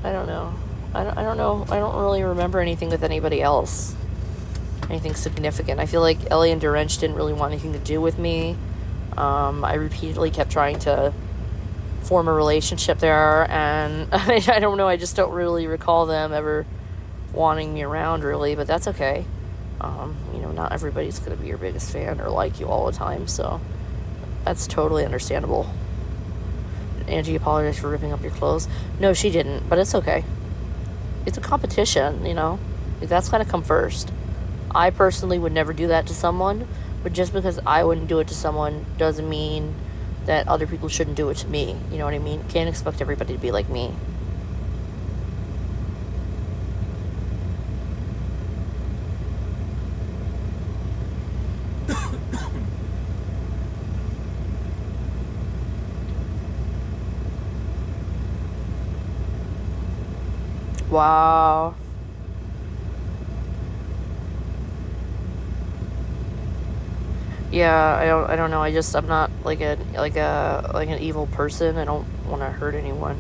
I don't know. I don't know. I don't really remember anything with anybody else. Anything significant. I feel like Ellie and Durench didn't really want anything to do with me. I repeatedly kept trying to form a relationship there, and I don't know, I just don't really recall them ever wanting me around, really, but that's okay. You know, not everybody's going to be your biggest fan or like you all the time, so that's totally understandable. Angie apologized for ripping up your clothes. No, she didn't, but it's okay. It's a competition, you know? That's got to come first. I personally would never do that to someone, but just because I wouldn't do it to someone doesn't mean that other people shouldn't do it to me. You know what I mean? Can't expect everybody to be like me. Wow. Yeah, I don't know. I'm not like an evil person. I don't want to hurt anyone.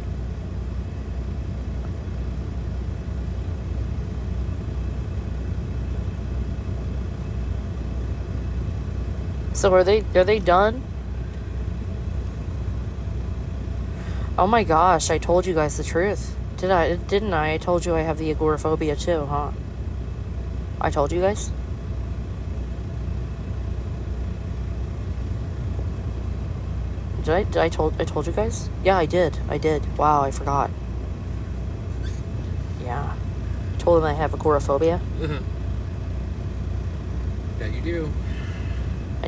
So are they done? Oh my gosh, I told you guys the truth. Didn't I? I told you I have the agoraphobia too, huh? I told you guys? I told you guys? Yeah, I did. Wow, I forgot. Yeah. I told them I have agoraphobia. Mm-hmm. Yeah, you do.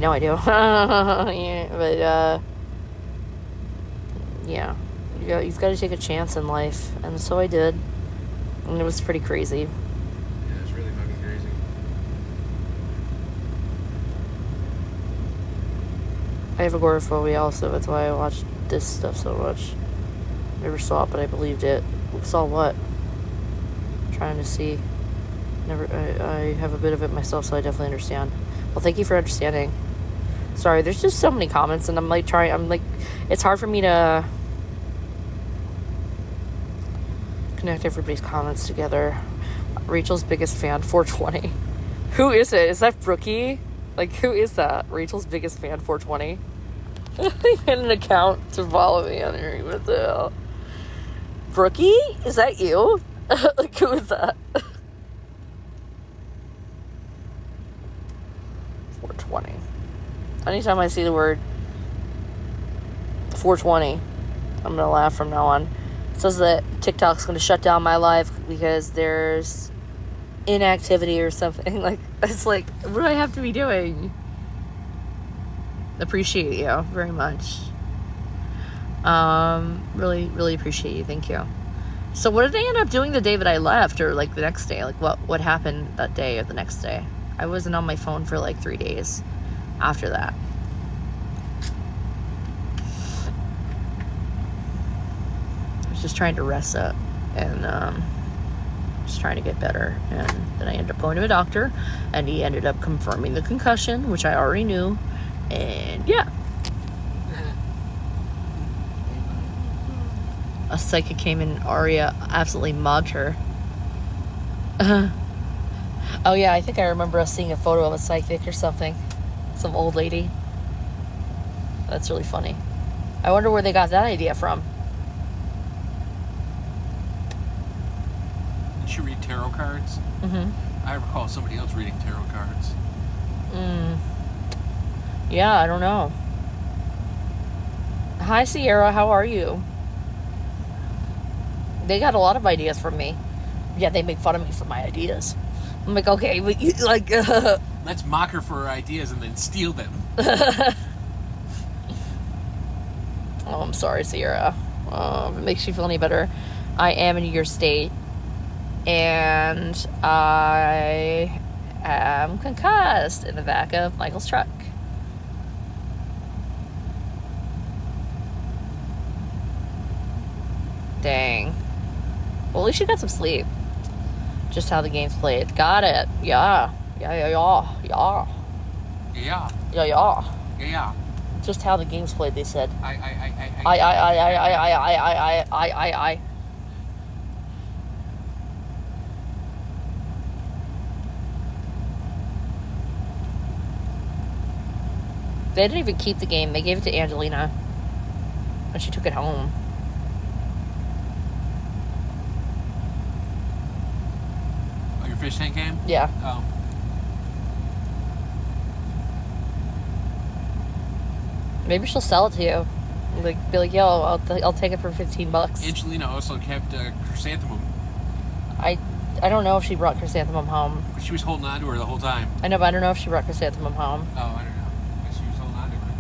know I do. Yeah, but, yeah. You've got to take a chance in life. And so I did. And it was pretty crazy. Yeah, it's really fucking crazy. I have agoraphobia also. That's why I watched this stuff so much. Never saw it, but I believed it. Saw what? Trying to see. I have a bit of it myself, so I definitely understand. Well, thank you for understanding. Sorry, there's just so many comments, and I'm like, it's hard for me to connect everybody's comments together. Rachel's biggest fan, 420. Who is it? Is that Brookie? Like, who is that? Rachel's biggest fan, 420. He had an account to follow me on here. What the hell? Brookie? Is that you? Like, who is that? 420. Anytime I see the word 420, I'm going to laugh from now on. It says that TikTok's going to shut down my live because there's inactivity or something. Like, it's like, what do I have to be doing? Appreciate you very much. Really, really appreciate you. Thank you. So what did I end up doing the day that I left, or like the next day? Like what happened that day or the next day? I wasn't on my phone for like 3 days after that. I was just trying to rest up and just trying to get better. And then I ended up going to a doctor, and he ended up confirming the concussion, which I already knew. And yeah. A psychic came in, Aria absolutely mugged her. Oh yeah, I think I remember us seeing a photo of a psychic or something. Some old lady. That's really funny. I wonder where they got that idea from. Did she read tarot cards? Mm-hmm. I recall somebody else reading tarot cards. Yeah, I don't know. Hi, Sierra. How are you? They got a lot of ideas from me. Yeah, they make fun of me for my ideas. I'm like, okay, but you, like... Let's mock her for her ideas and then steal them. Oh, I'm sorry, Sierra. If it makes you feel any better, I am in your state. And I am concussed in the back of Michael's truck. Dang. Well, at least you got some sleep. Just how the game's played. Got it. Yeah. Yeah. Just how the game's played, they said. I. They didn't even keep the game. They gave it to Angelina. And she took it home. Fish tank game? Yeah. Oh. Maybe she'll sell it to you. Like, be like, yo, I'll take it for $15. Angelina also kept chrysanthemum. I don't know if she brought chrysanthemum home. But she was holding on to her the whole time. I know, but I don't know if she brought chrysanthemum home. Oh, I don't know. But she was holding on to her.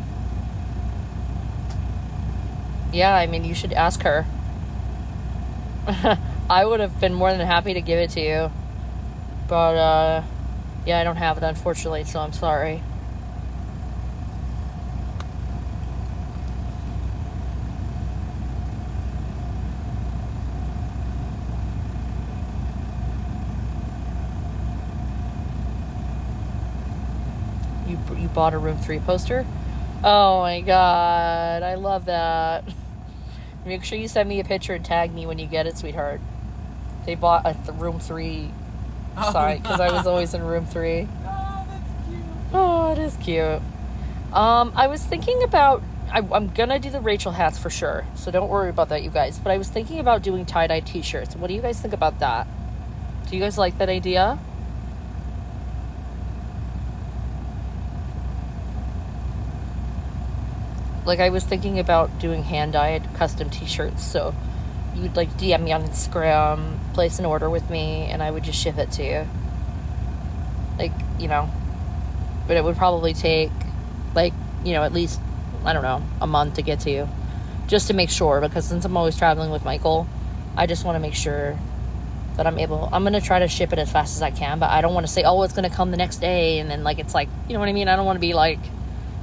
Yeah, I mean, you should ask her. I would have been more than happy to give it to you. But, yeah, I don't have it, unfortunately, so I'm sorry. You bought a room 3 poster? Oh my god, I love that. Make sure you send me a picture and tag me when you get it, sweetheart. They bought a room 3 sign because I was always in room 3. Oh, that's cute. Oh, it is cute. I was thinking about... I'm gonna do the Rachel hats for sure, so don't worry about that, you guys. But I was thinking about doing tie-dye t-shirts. What do you guys think about that? Do you guys like that idea? Like, I was thinking about doing hand-dyed custom t-shirts, so you'd, like, DM me on Instagram, place an order with me, and I would just ship it to you. Like, you know. But it would probably take like, at least, I don't know, a month to get to you, just to make sure, because since I'm always traveling with Michael, I just want to make sure that I'm going to try to ship it as fast as I can, but I don't want to say, oh, it's going to come the next day, and then, like, it's like, you know what I mean? I don't want to be, like,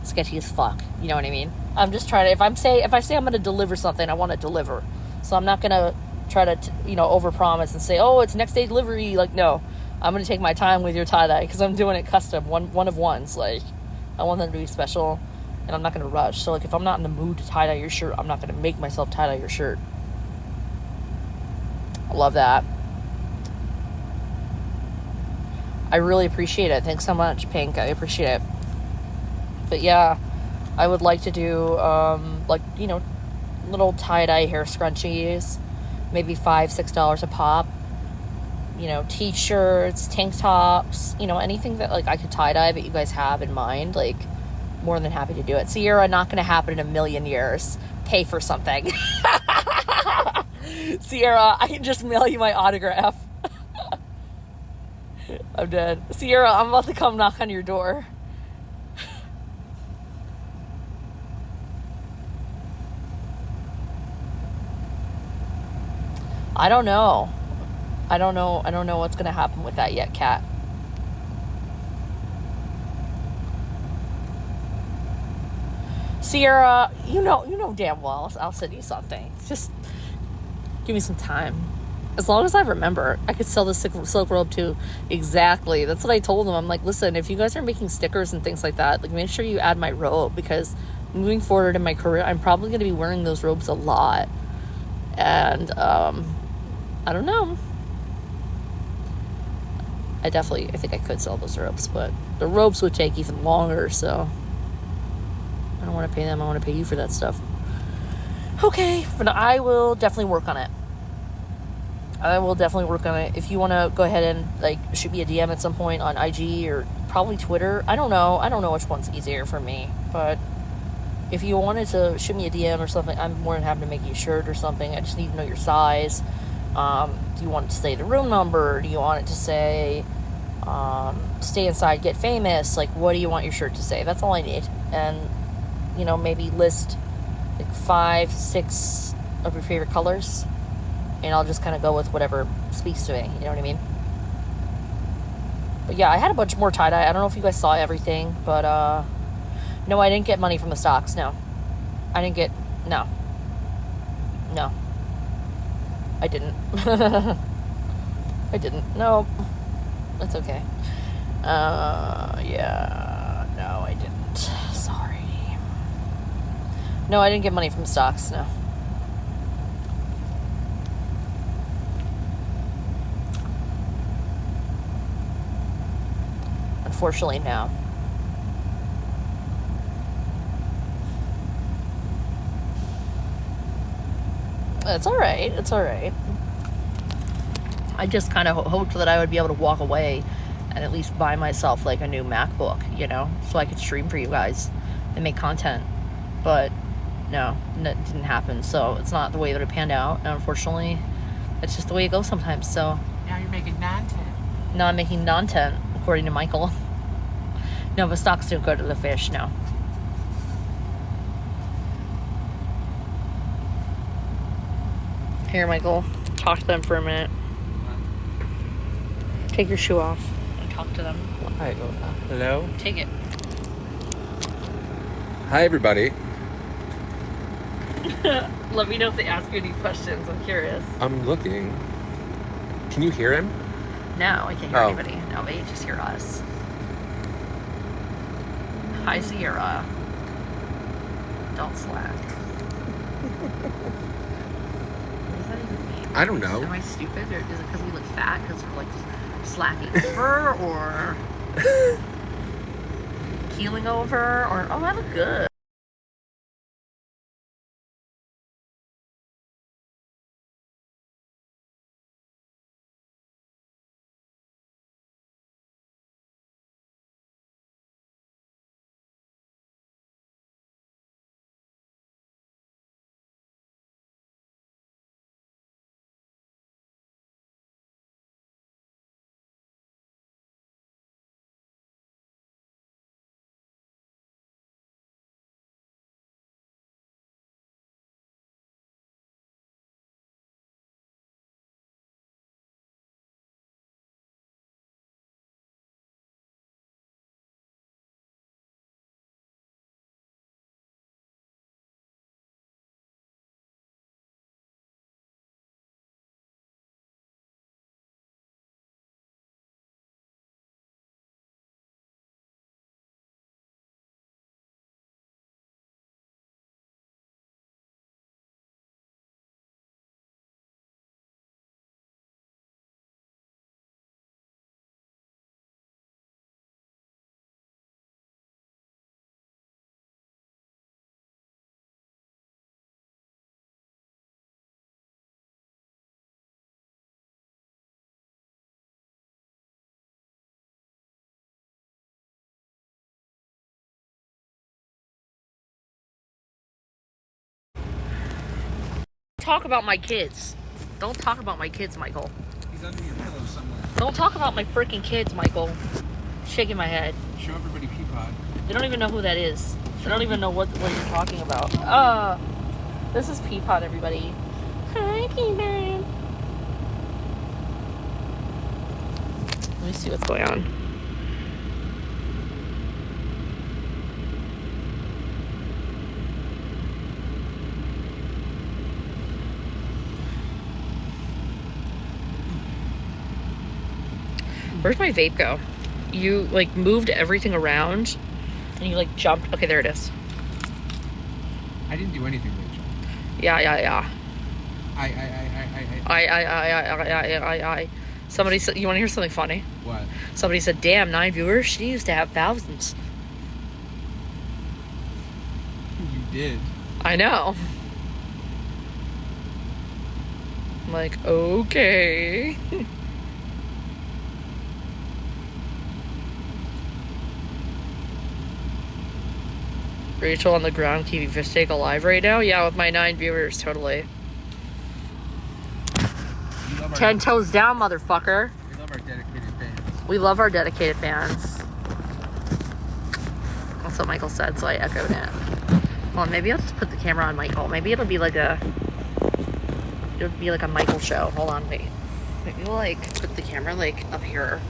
sketchy as fuck, you know what I mean? I'm just trying to, if I say I'm going to deliver something, I want to deliver, so I'm not going to try to, overpromise and say, oh, it's next day delivery, like, no, I'm going to take my time with your tie-dye, because I'm doing it custom, one of ones, like, I want them to be special, and I'm not going to rush, so, like, if I'm not in the mood to tie-dye your shirt, I'm not going to make myself tie-dye your shirt. I love that. I really appreciate it. Thanks so much, Pink. I appreciate it. But yeah, I would like to do, little tie-dye hair scrunchies. Maybe $5, $6 a pop. T-shirts, tank tops, anything that, like, I could tie-dye that you guys have in mind. Like, more than happy to do it. Sierra, not going to happen in a million years. Pay for something. Sierra, I can just mail you my autograph. I'm dead. Sierra, I'm about to come knock on your door. I don't know. I don't know what's going to happen with that yet, Kat. Sierra, you know damn well I'll send you something. Just give me some time. As long as I remember, I could sell the silk robe too. Exactly. That's what I told them. I'm like, listen, if you guys are making stickers and things like that, like, make sure you add my robe, because moving forward in my career, I'm probably going to be wearing those robes a lot. And, I don't know. I think I could sell those robes, but the robes would take even longer, so I don't want to pay them. I want to pay you for that stuff. Okay, but I will definitely work on it. If you want to go ahead and, like, shoot me a DM at some point on IG or probably Twitter. I don't know which one's easier for me, but if you wanted to shoot me a DM or something, I'm more than happy to make you a shirt or something. I just need to know your size. Do you want it to say the room number? Do you want it to say stay inside, get famous? Like, what do you want your shirt to say? That's all I need. And, maybe list like 5, 6 of your favorite colors, and I'll just kind of go with whatever speaks to me. You know what I mean? But yeah, I had a bunch more tie-dye. I don't know if you guys saw everything, but no, I didn't get money from the stocks. No, I didn't get, no, I didn't. I didn't. No, that's okay. Yeah, no, I didn't. Sorry. No, I didn't get money from stocks. No. Unfortunately, no. It's all right. It's all right. I just kind of hoped that I would be able to walk away and at least buy myself, like, a new MacBook, so I could stream for you guys and make content. But no, it didn't happen. So it's not the way that it panned out. And unfortunately, it's just the way it goes sometimes. So now you're making non-tent. Now I'm making non-tent, according to Michael. No, but stocks don't go to the fish, no. Here, Michael, talk to them for a minute. Take your shoe off and talk to them. Hi. Hello? Take it. Hi, everybody. Let me know if they ask you any questions. I'm curious. I'm looking. Can you hear him? No, I can't hear anybody. No, they just hear us. Hi, Sierra. Don't slack. What does that even mean? I don't know. Am I stupid? Or is it because we look fat? Because we're, like, slacking over? Or keeling over? Or, oh, I look good. talk about my kids. Don't talk about my kids, Michael. He's under your pillow somewhere. Don't talk about my freaking kids, Michael. Shaking my head. Show everybody Peapod. They don't even know who that is. They don't even know what you're talking about. This is Peapod, everybody. Hi, Peapod. Let me see what's going on. Where's my vape go? You, like, moved everything around and you, like, jumped. Okay, there it is. I didn't do anything, Rachel. Yeah. I. Somebody said, you want to hear something funny? What? Somebody said, damn, 9 viewers? She used to have thousands. You did. I know. I'm like, okay. Rachel on the ground keeping Fishtank alive right now? Yeah, with my 9 viewers, totally. 10 toes down, motherfucker. We love our dedicated fans. We love our dedicated fans. That's what Michael said, so I echoed it. Well, maybe I'll just put the camera on Michael. Maybe it'll be like a Michael show. Hold on, wait. Maybe we'll like put the camera like up here.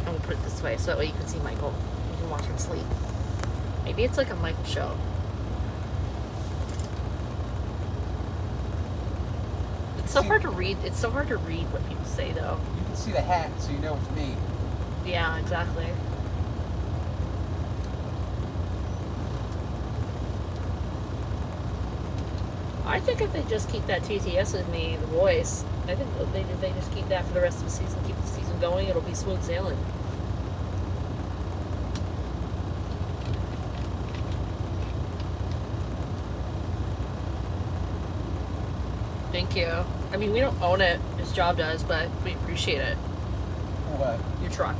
And we'll put it this way so that way you can see Michael. You can watch him sleep. Maybe it's like a Michael show. It's so hard to read. It's so hard to read what people say, though. You can see the hat, so you know it's me. Yeah, exactly. I think if they just keep that TTS with me, the voice, I think if they just keep that for the rest of the season, keep the season going, it'll be smooth sailing. Thank you. I mean, we don't own it. His job does, but we appreciate it. What? Your truck.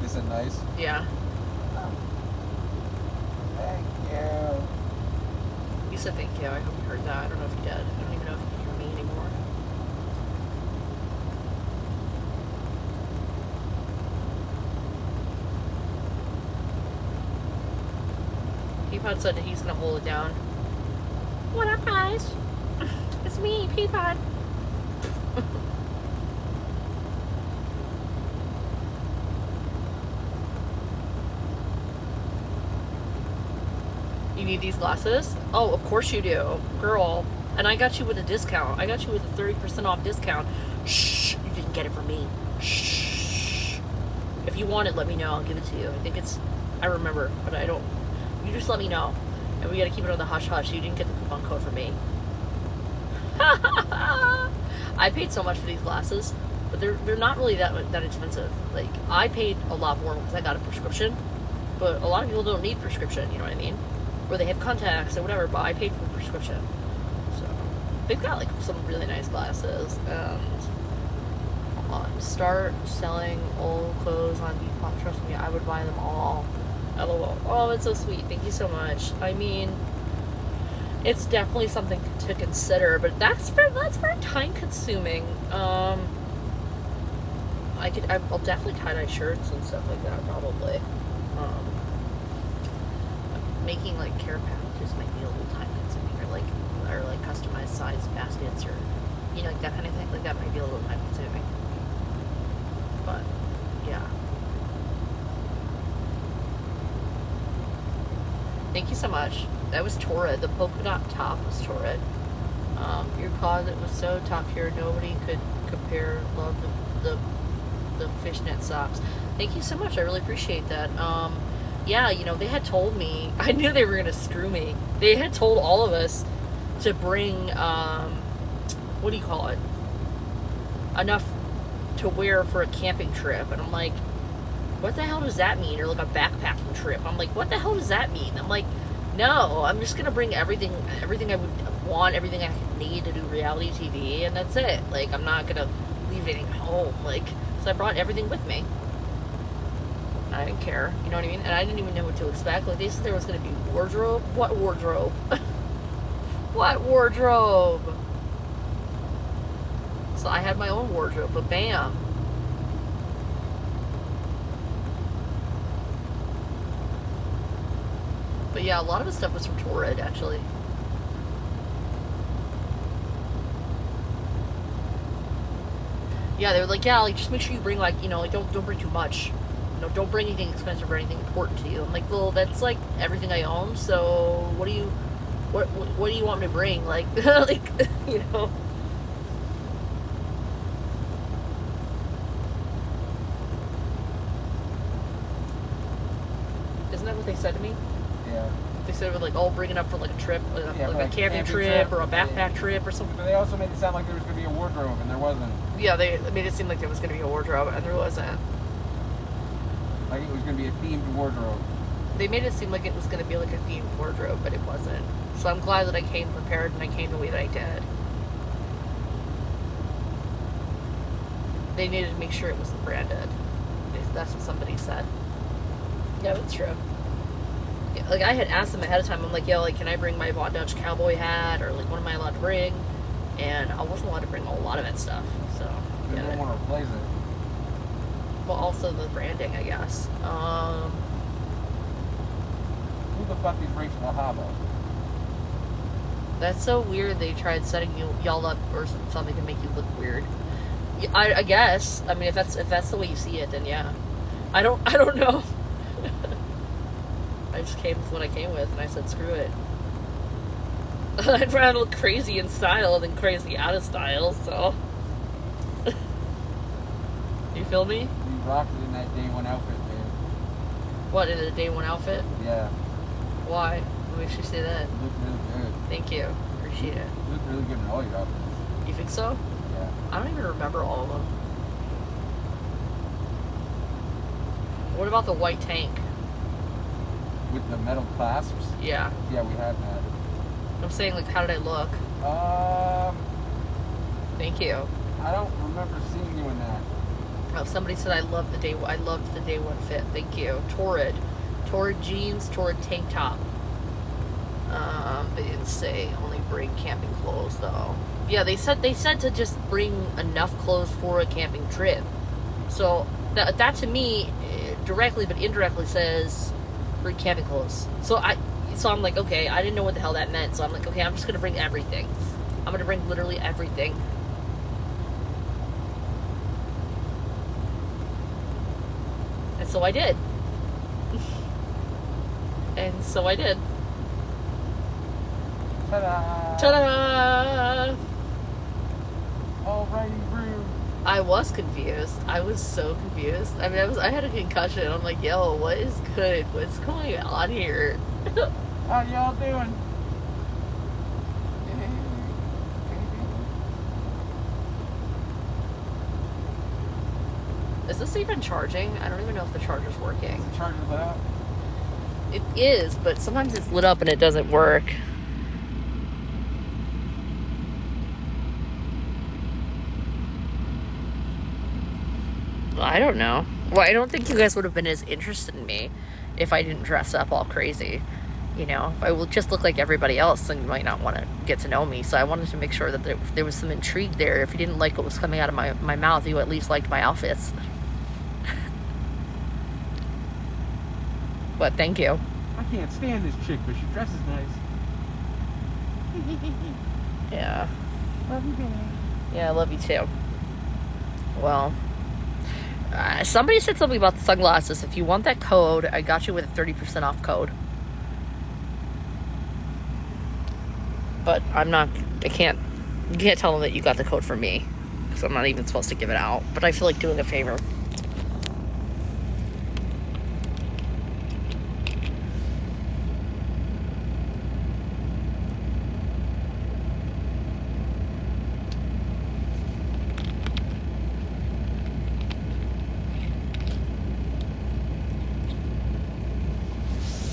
Is it nice? Yeah. Thank you. You said thank you. I hope you heard that. I don't know if you did. I don't even know if you can hear me anymore. Peapod said that he's going to hold it down. What up, guys? It's me, Peapod. You need these glasses? Oh, of course you do. Girl. And I got you with a discount. I got you with a 30% off discount. Shh. You didn't get it from me. Shh. If you want it, let me know. I'll give it to you. I think it's... I remember, but I don't... You just let me know. And we gotta keep it on the hush-hush. You didn't get the coupon code from me. I paid so much for these glasses, but they're not really that expensive. Like, I paid a lot for them because I got a prescription, but a lot of people don't need prescription, you know what I mean? Or they have contacts or whatever, but I paid for a prescription. So, they've got, like, some really nice glasses, and start selling old clothes on Depop. Trust me, I would buy them all. LOL. Oh, it's so sweet. Thank you so much. I mean... It's definitely something to consider, but that's very time consuming. I'll definitely tie-dye shirts and stuff like that, probably. Making like care packages might be a little time consuming, or like customized size baskets, or you know, like that kind of thing. Like that might be a little time consuming. But yeah. Thank you so much. That was torrid. The polka dot top was torrid. Your closet was so top tier, nobody could compare. Love the fishnet socks. Thank you so much. I really appreciate that. Yeah, you know, they had told me, I knew they were gonna screw me. They had told all of us to bring what do you call it? Enough to wear for a camping trip, and I'm like, what the hell does that mean? Or like a backpacking trip. I'm like, what the hell does that mean? I'm like, no, I'm just gonna bring everything I would want, everything I need to do reality TV, and that's it. Like, I'm not gonna leave anything home. Like, so I brought everything with me. I didn't care, you know what I mean? And I didn't even know what to expect. Like, they said there was gonna be wardrobe. What wardrobe? What wardrobe? So I had my own wardrobe, but bam. But yeah, a lot of his stuff was from Torrid, actually. Yeah, they were like, yeah, like just make sure you bring like, you know, like don't bring too much. You know, don't bring anything expensive or anything important to you. I'm like, well, that's like everything I own. So what do you want me to bring? Like, like, you know. Isn't that what they said to me? Yeah. They said it was like, oh, bring it up for like a trip, like a camping trip or a backpack trip or something. But they also made it sound like there was going to be a wardrobe, and there wasn't. Yeah, they made it seem like there was going to be a wardrobe, and there wasn't. Like it was going to be a themed wardrobe. They made it seem like it was going to be like a themed wardrobe, but it wasn't. So I'm glad that I came prepared and I came the way that I did. They needed to make sure it wasn't branded. That's what somebody said. Yeah, that's true. Yeah, like I had asked them ahead of time. I'm like, yo, like, can I bring my Von Dutch cowboy hat, or like, what am I allowed to bring? And I wasn't allowed to bring a lot of that stuff. So They didn't want to replace it. Well, also the branding, I guess. Who the fuck is Rachel Lahaba? That's so weird. They tried setting y'all up or something to make you look weird. I guess. I mean, if that's the way you see it, then yeah. I don't know. I just came with what I came with, and I said, screw it. I'd rather look crazy in style than crazy out of style, so. You feel me? You rocked it in that day one outfit, man. What, in a day one outfit? Yeah. Why? What makes you say that? You looked really good. Thank you. Appreciate it. You looked really good in all your outfits. You think so? Yeah. I don't even remember all of them. What about the white tank? With the metal clasps? Yeah. Yeah, we had that. I'm saying, like, how did I look? Thank you. I don't remember seeing you in that. Oh, somebody said I loved the day one fit. Thank you. Torrid jeans, Torrid tank top. They didn't say only bring camping clothes though. Yeah, they said to just bring enough clothes for a camping trip. So that to me directly but indirectly says bring camping clothes. So I'm like, okay, I didn't know what the hell that meant. So I'm like, okay, I'm just gonna bring everything. I'm gonna bring literally everything. And so I did. And so I did. Ta-da! Ta-da! Alrighty, brew. I was confused. I was so confused. I mean, I had a concussion. I'm like, yo, what is good? What's going on here? How y'all doing? Is this even charging? I don't even know if the charger's working. Is the charger lit up? It is, but sometimes it's lit up and it doesn't work. I don't know. Well, I don't think you guys would have been as interested in me if I didn't dress up all crazy. You know, if I will just look like everybody else, then you might not want to get to know me. So I wanted to make sure that there was some intrigue there. If you didn't like what was coming out of my mouth, you at least liked my outfits. But thank you. I can't stand this chick, but she dresses nice. Yeah. Love you, baby. Yeah, I love you too. Well, somebody said something about the sunglasses. If you want that code, I got you with a 30% off code. But you can't tell them that you got the code from me, because I'm not even supposed to give it out. But I feel like doing a favor.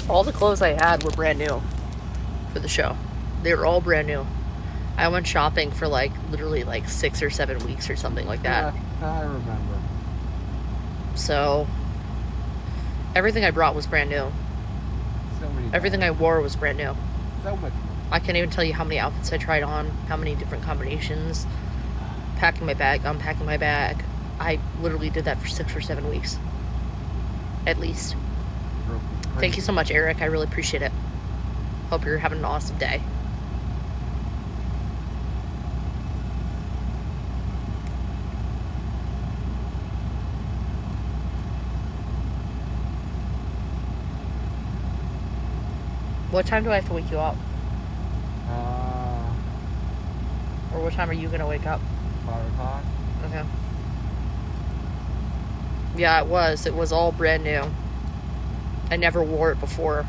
All the clothes I had were brand new for the show. They were all brand new. I went shopping for literally 6 or 7 weeks or something like that. Yeah, I remember. So everything I brought was brand new. So many. Everything I wore was brand new. So much. I can't even tell you how many outfits I tried on, how many different combinations. packing my bag, unpacking my bag. I literally did that for 6 or 7 weeks. At least. Thank you so much, Eric. I really appreciate it. Hope you're having an awesome day. What time do I have to wake you up? Or what time are you going to wake up? 5 o'clock. Okay. Yeah, it was. It was all brand new. I never wore it before.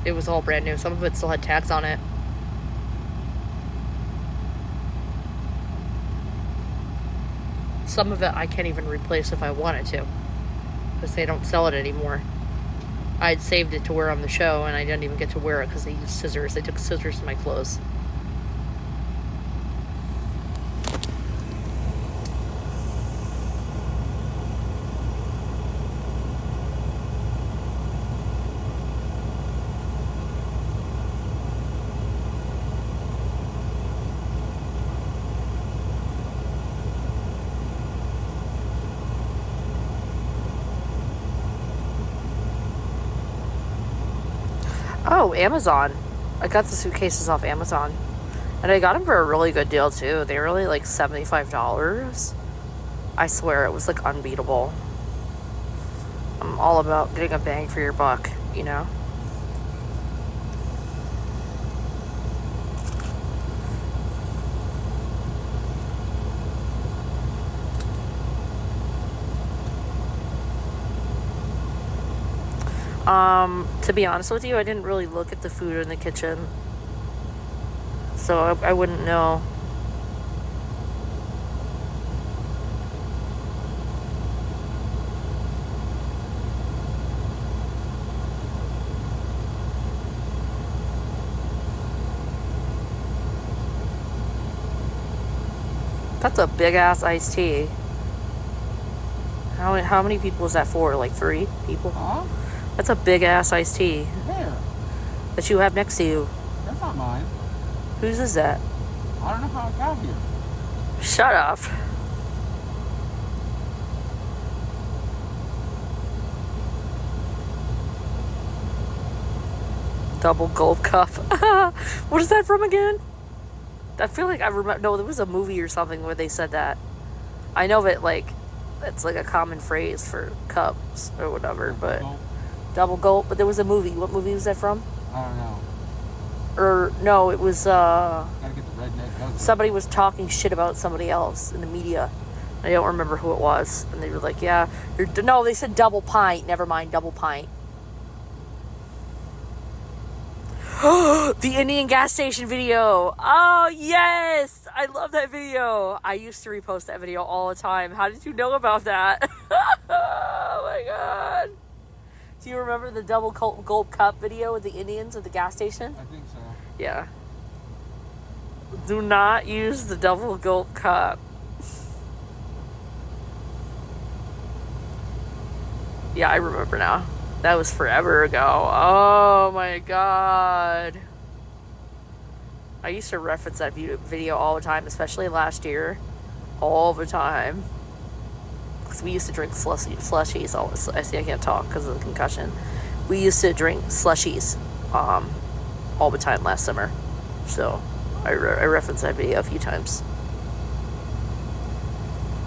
It was all brand new. Some of it still had tags on it. Some of it I can't even replace if I wanted to, because they don't sell it anymore. I had saved it to wear on the show, and I didn't even get to wear it because they used scissors. They took scissors to my clothes. Oh, Amazon. I got the suitcases off Amazon. And I got them for a really good deal, too. They were only like $75. I swear, it was like unbeatable. I'm all about getting a bang for your buck, you know? To be honest with you, I didn't really look at the food in the kitchen. So I wouldn't know. That's a big ass iced tea. How many people is that for? Like 3 people? Huh? That's a big ass iced tea. Where? That you have next to you. That's not mine. Whose is that? I don't know how it got here. Shut up. Double gulp cup. What is that from again? I feel like I remember. No, there was a movie or something where they said that. I know that, like, it's like a common phrase for cups or whatever, but double gulp. But there was a movie. What movie was that from? I don't know. Or no, it was Gotta get the redneck. somebody was talking shit about somebody else in the media. I don't remember who it was, and they were like, "Yeah, no." They said double pint. Never mind, double pint. The Indian gas station video. Oh, yes. I love that video. I used to repost that video all the time. How did you know about that? Oh, my God. Do you remember the double gulp cup video with the Indians at the gas station? I think so. Yeah. Do not use the double gulp cup. Yeah, I remember now. That was forever ago. Oh my God. I used to reference that video all the time, especially last year. All the time. Because we used to drink slushies. I see I can't talk because of the concussion. We used to drink slushies all the time last summer. So I referenced that video a few times.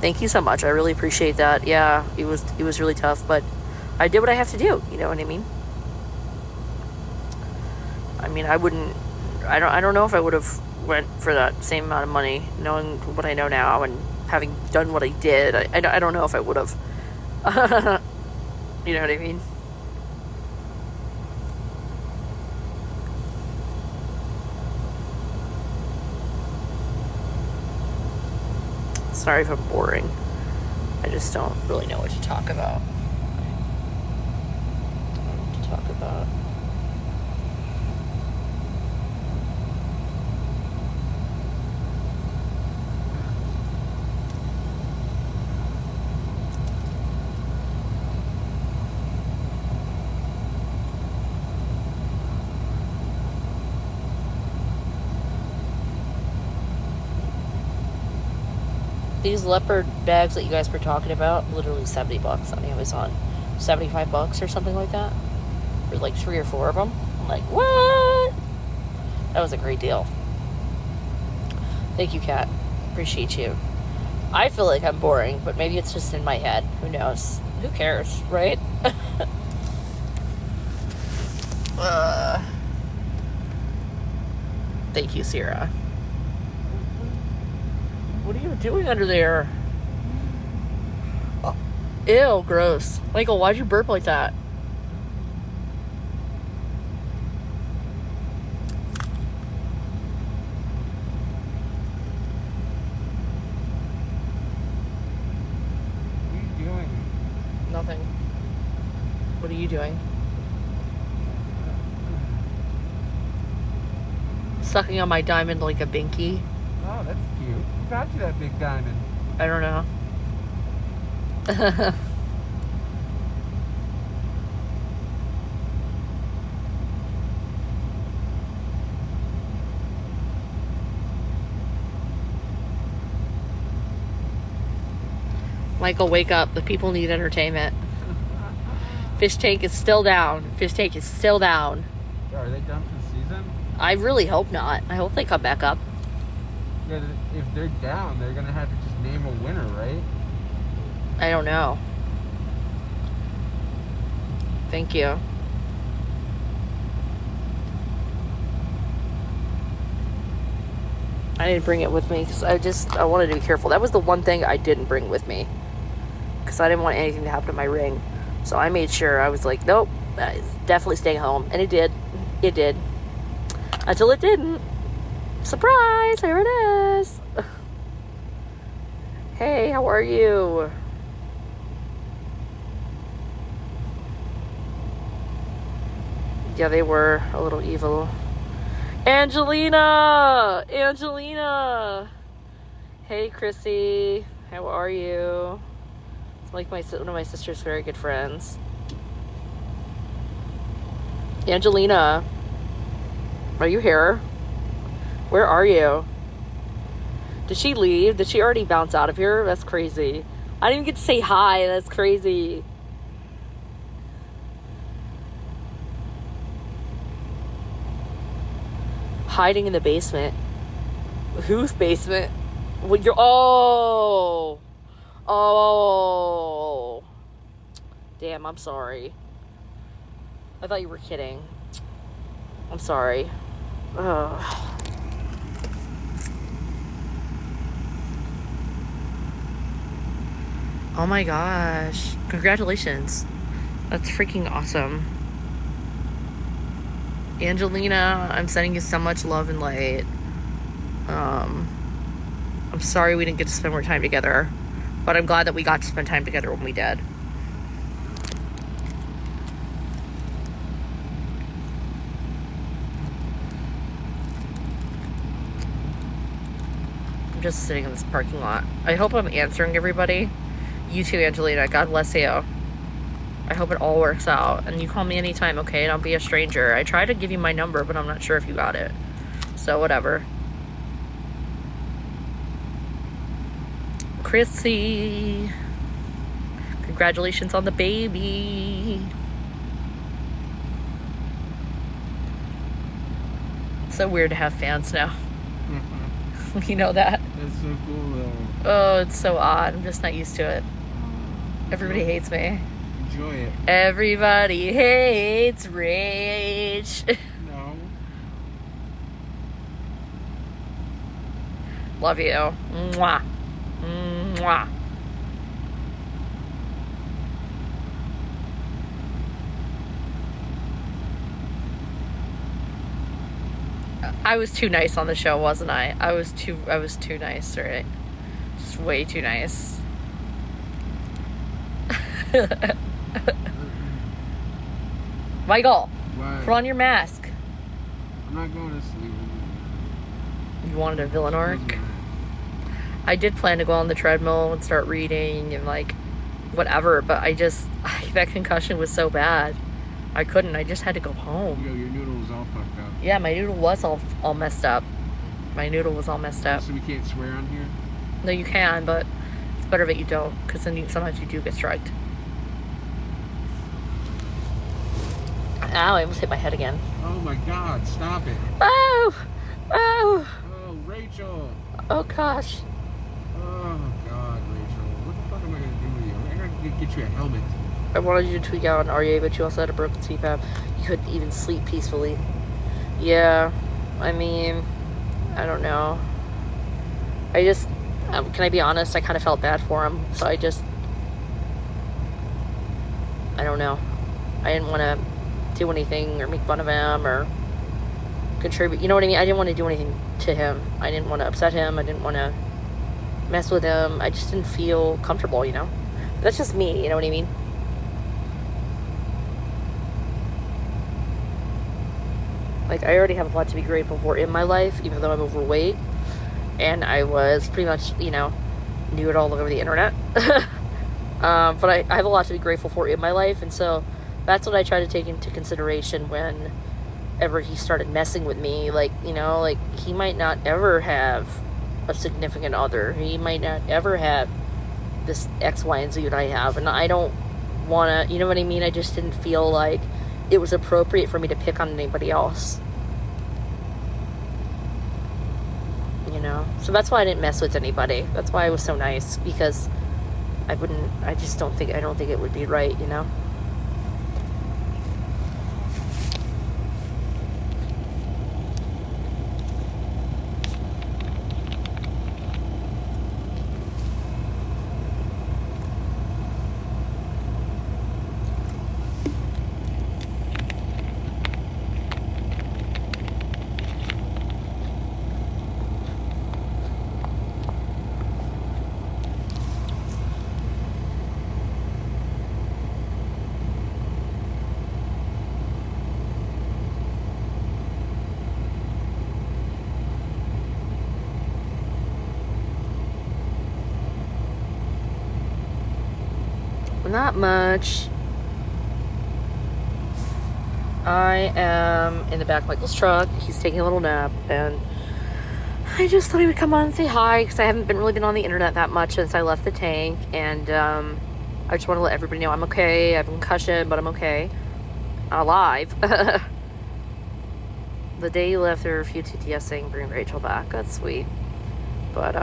Thank you so much. I really appreciate that. Yeah, it was really tough, but I did what I have to do, you know what I mean? I mean, I don't know if I would have went for that same amount of money, knowing what I know now and having done what I did. I don't know if I would have. You know what I mean? Sorry if I'm boring. I just don't really know what to talk about. About. These leopard bags that you guys were talking about, literally $70 on Amazon. $75 or something like that. For like 3 or 4 of them. I'm like, what? That was a great deal. Thank you, Kat. Appreciate you. I feel like I'm boring, but maybe it's just in my head. Who knows? Who cares, right? Thank you, Sierra. What are you doing under there? Oh, ew, gross. Michael, why'd you burp like that? What are you doing? Nothing. What are you doing? Sucking on my diamond like a binky. Oh, that's cute. Who got you that big diamond? I don't know. Michael, wake up. The people need entertainment. Fishtank is still down. Fishtank is still down. Are they done for the season? I really hope not. I hope they come back up. Yeah, if they're down, they're gonna have to just name a winner, right? I don't know. Thank you. I didn't bring it with me because I wanted to be careful. That was the one thing I didn't bring with me because I didn't want anything to happen to my ring. So I made sure. I was like, nope, it's definitely staying home. And it did. It did. Until it didn't. Surprise! Here it is. Hey, how are you? Yeah, they were a little evil. Angelina! Angelina! Hey, Chrissy. How are you? It's like one of my sister's very good friends. Angelina. Are you here? Where are you? Did she leave? Did she already bounce out of here? That's crazy. I didn't even get to say hi. That's crazy. Hiding in the basement. Whose basement? What you're oh. Oh. Damn, I'm sorry. I thought you were kidding. I'm sorry. Ugh. Oh my gosh. Congratulations. That's freaking awesome. Angelina, I'm sending you so much love and light. I'm sorry we didn't get to spend more time together, but I'm glad that we got to spend time together when we did. I'm just sitting in this parking lot. I hope I'm answering everybody. You too, Angelina. God bless you. I hope it all works out. And you call me anytime, okay? Don't be a stranger. I tried to give you my number, but I'm not sure if you got it. So, whatever. Chrissy. Congratulations on the baby. It's so weird to have fans now. You know that? That's so cool, though. Oh, it's so odd. I'm just not used to it. Everybody hates me. Enjoy it. Everybody hates Rach. No. Love you. Mwah. Mwah. I was too nice on the show, wasn't I? I was too nice, right? Just way too nice. Michael, Why? put on your mask. I'm not going to sleep. You wanted a villain arc? I did plan to go on the treadmill and start reading and like whatever, but that concussion was so bad. I couldn't. I just had to go home. Yo, your noodle was all fucked up. Yeah, my noodle was all messed up. My noodle was all messed up. So we can't swear on here? No, you can, but it's better that you don't, because then sometimes you do get striked. Ow, I almost hit my head again. Oh my God! Stop it! Oh! Oh! Oh, Rachel! Oh, gosh. Oh God, Rachel! What the fuck am I gonna do with you? I'm gonna get you a helmet. I wanted you to tweak out on REA, but you also had a broken CPAP. You couldn't even sleep peacefully. Yeah, I mean, I don't know. I just, can I be honest? I kind of felt bad for him, so I don't know. I didn't want to do anything or make fun of him or contribute. You know what I mean? I didn't want to do anything to him. I didn't want to upset him. I didn't want to mess with him. I just didn't feel comfortable, you know? That's just me, you know what I mean? Like, I already have a lot to be grateful for in my life, even though I'm overweight. And I was pretty much, you know, knew it all over the internet. But I have a lot to be grateful for in my life. And so that's what I try to take into consideration whenever he started messing with me. Like, you know, like, he might not ever have a significant other. He might not ever have this X, Y, and Z that I have. And I don't want to, you know what I mean? I just didn't feel like it was appropriate for me to pick on anybody else. You know? So that's why I didn't mess with anybody. That's why I was so nice, because I don't think it would be right, you know? Not much. I am in the back of Michael's truck. He's taking a little nap, and I just thought he would come on and say hi, because I haven't really been on the internet that much since I left the tank, and I just want to let everybody know I'm okay. I have a concussion, but I'm okay. I'm alive. The day you left, there were a few TTS saying bring Rachel back. That's sweet. But,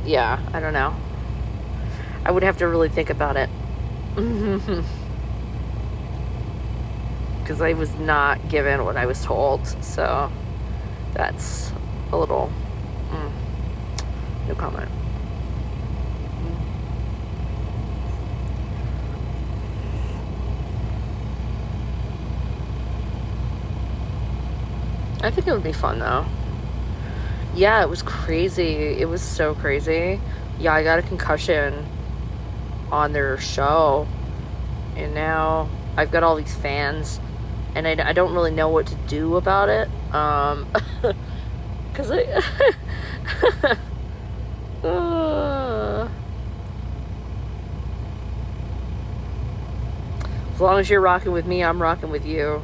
yeah, I don't know. I would have to really think about it. Because I was not given what I was told. So that's a little... no comment. I think it would be fun, though. Yeah, it was crazy. It was so crazy. Yeah, I got a concussion on their show, and now I've got all these fans, and I don't really know what to do about it, because as long as you're rocking with me, I'm rocking with you.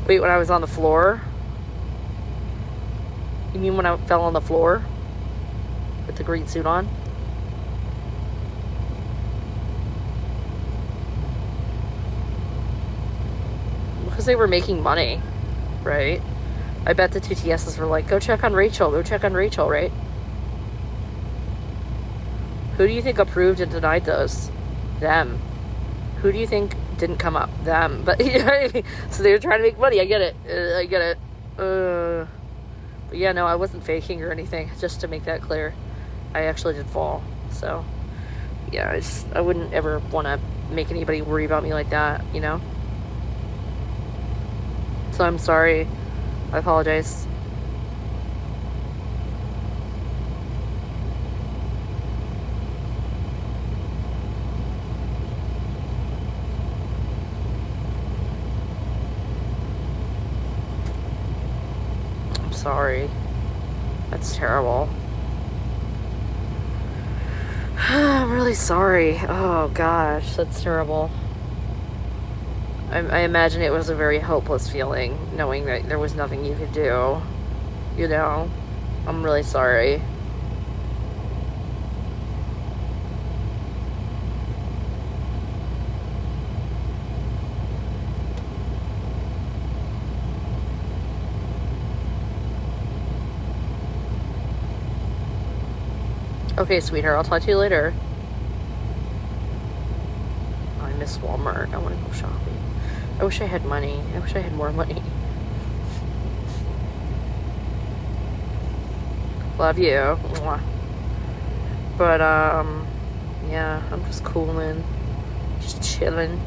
Wait, when I was on the floor? You mean when I fell on the floor? With the green suit on? Because they were making money, right? I bet the two TSs were like, go check on Rachel, right? Who do you think approved and denied those? Them. Who do you think didn't come up? Them. But, you know what I mean? So they were trying to make money. I get it. But yeah, no, I wasn't faking or anything, just to make that clear. I actually did fall. So, yeah, I wouldn't ever want to make anybody worry about me like that, you know? So I'm sorry. I apologize. I'm sorry. That's terrible. I'm really sorry. Oh gosh, that's terrible. I imagine it was a very hopeless feeling, knowing that there was nothing you could do. You know? I'm really sorry. Okay, sweetheart, I'll talk to you later. Oh, I miss Walmart. I want to go shopping. I wish I had money. I wish I had more money. Love you. Mwah. But, yeah, I'm just cooling. Just chilling.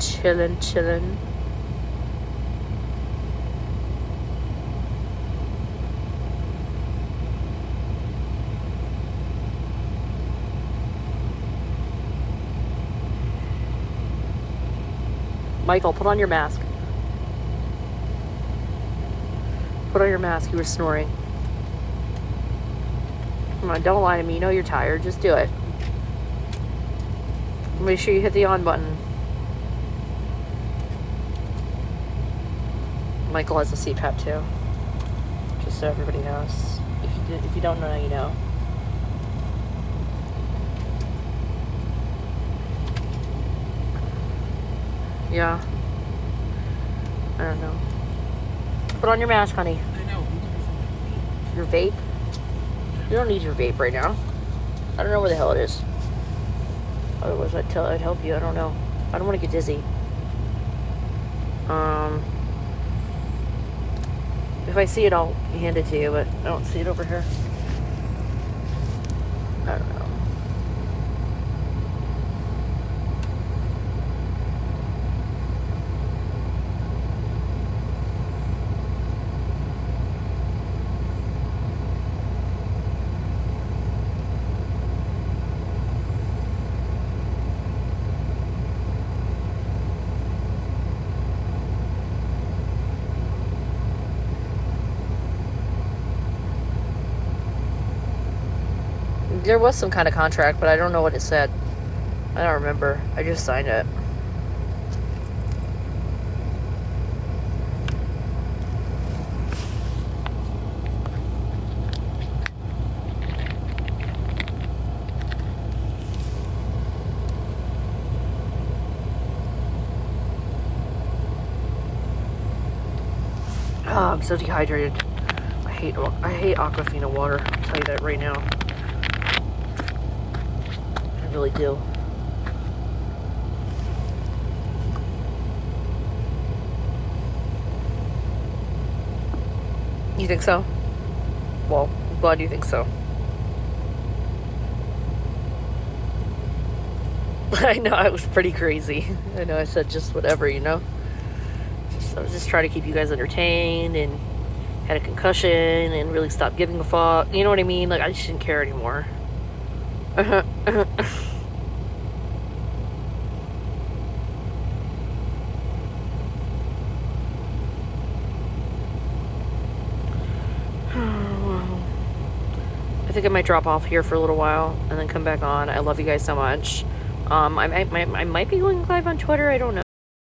Michael, put on your mask. Put on your mask. You were snoring. Come on, don't lie to me. You know you're tired. Just do it. Make sure you hit the on button. Michael has a CPAP too. Just so everybody knows. If you don't know, now you know. Yeah. I don't know. Put on your mask, honey. I know. Your vape? You don't need your vape right now. I don't know where the hell it is. Otherwise, I'd help you. I don't know. I don't want to get dizzy. If I see it, I'll hand it to you, but I don't see it over here. I don't know. There was some kind of contract, but I don't know what it said. I don't remember. I just signed it. Oh, I'm so dehydrated. I hate Aquafina water. I'll tell you that right now. I really do. You think so? Well, I'm glad you think so. I know, it was pretty crazy. I know I said just whatever, you know? I was just trying to keep you guys entertained and had a concussion and really stopped giving a fuck. You know what I mean? Like, I just didn't care anymore. I think I might drop off here for a little while and then come back on. I love you guys so much. I might be going live on Twitter. I don't know.